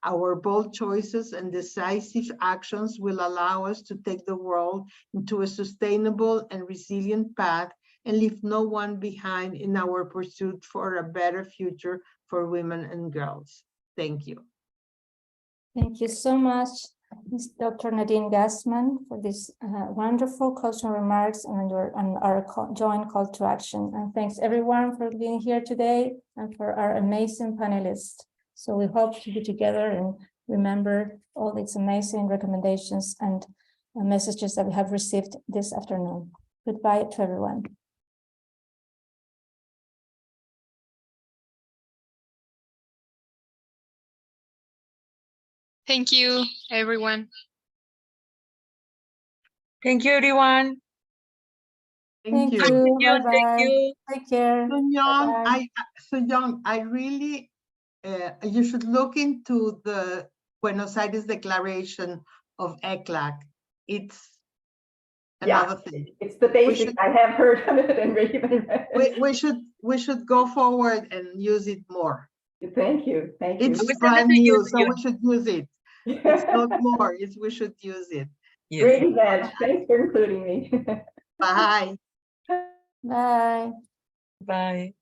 Our bold choices and decisive actions will allow us to take the world into a sustainable and resilient path and leave no one behind in our pursuit for a better future for women and girls. Thank you. Thank you so much, Ms. Dr. Nadine Gassman, for these wonderful closing remarks and our joint call to action. And thanks everyone for being here today and for our amazing panelists. So we hope to be together and remember all these amazing recommendations and messages that we have received this afternoon. Goodbye to everyone. Thank you, everyone. Thank you, everyone. Thank you. Bye-bye. Thank you. Take care. So Young, I really, you should look into the Buenos Aires Declaration of ECLAC. It's another thing. It's the basic. I have heard of it and even read it. We should go forward and use it more. Thank you. Thank you. It's brand new, so we should use it. It's not more, it's we should use it. Yes. Great event. Thanks for including me. Bye. Bye. Bye.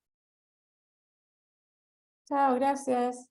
Chao, gracias.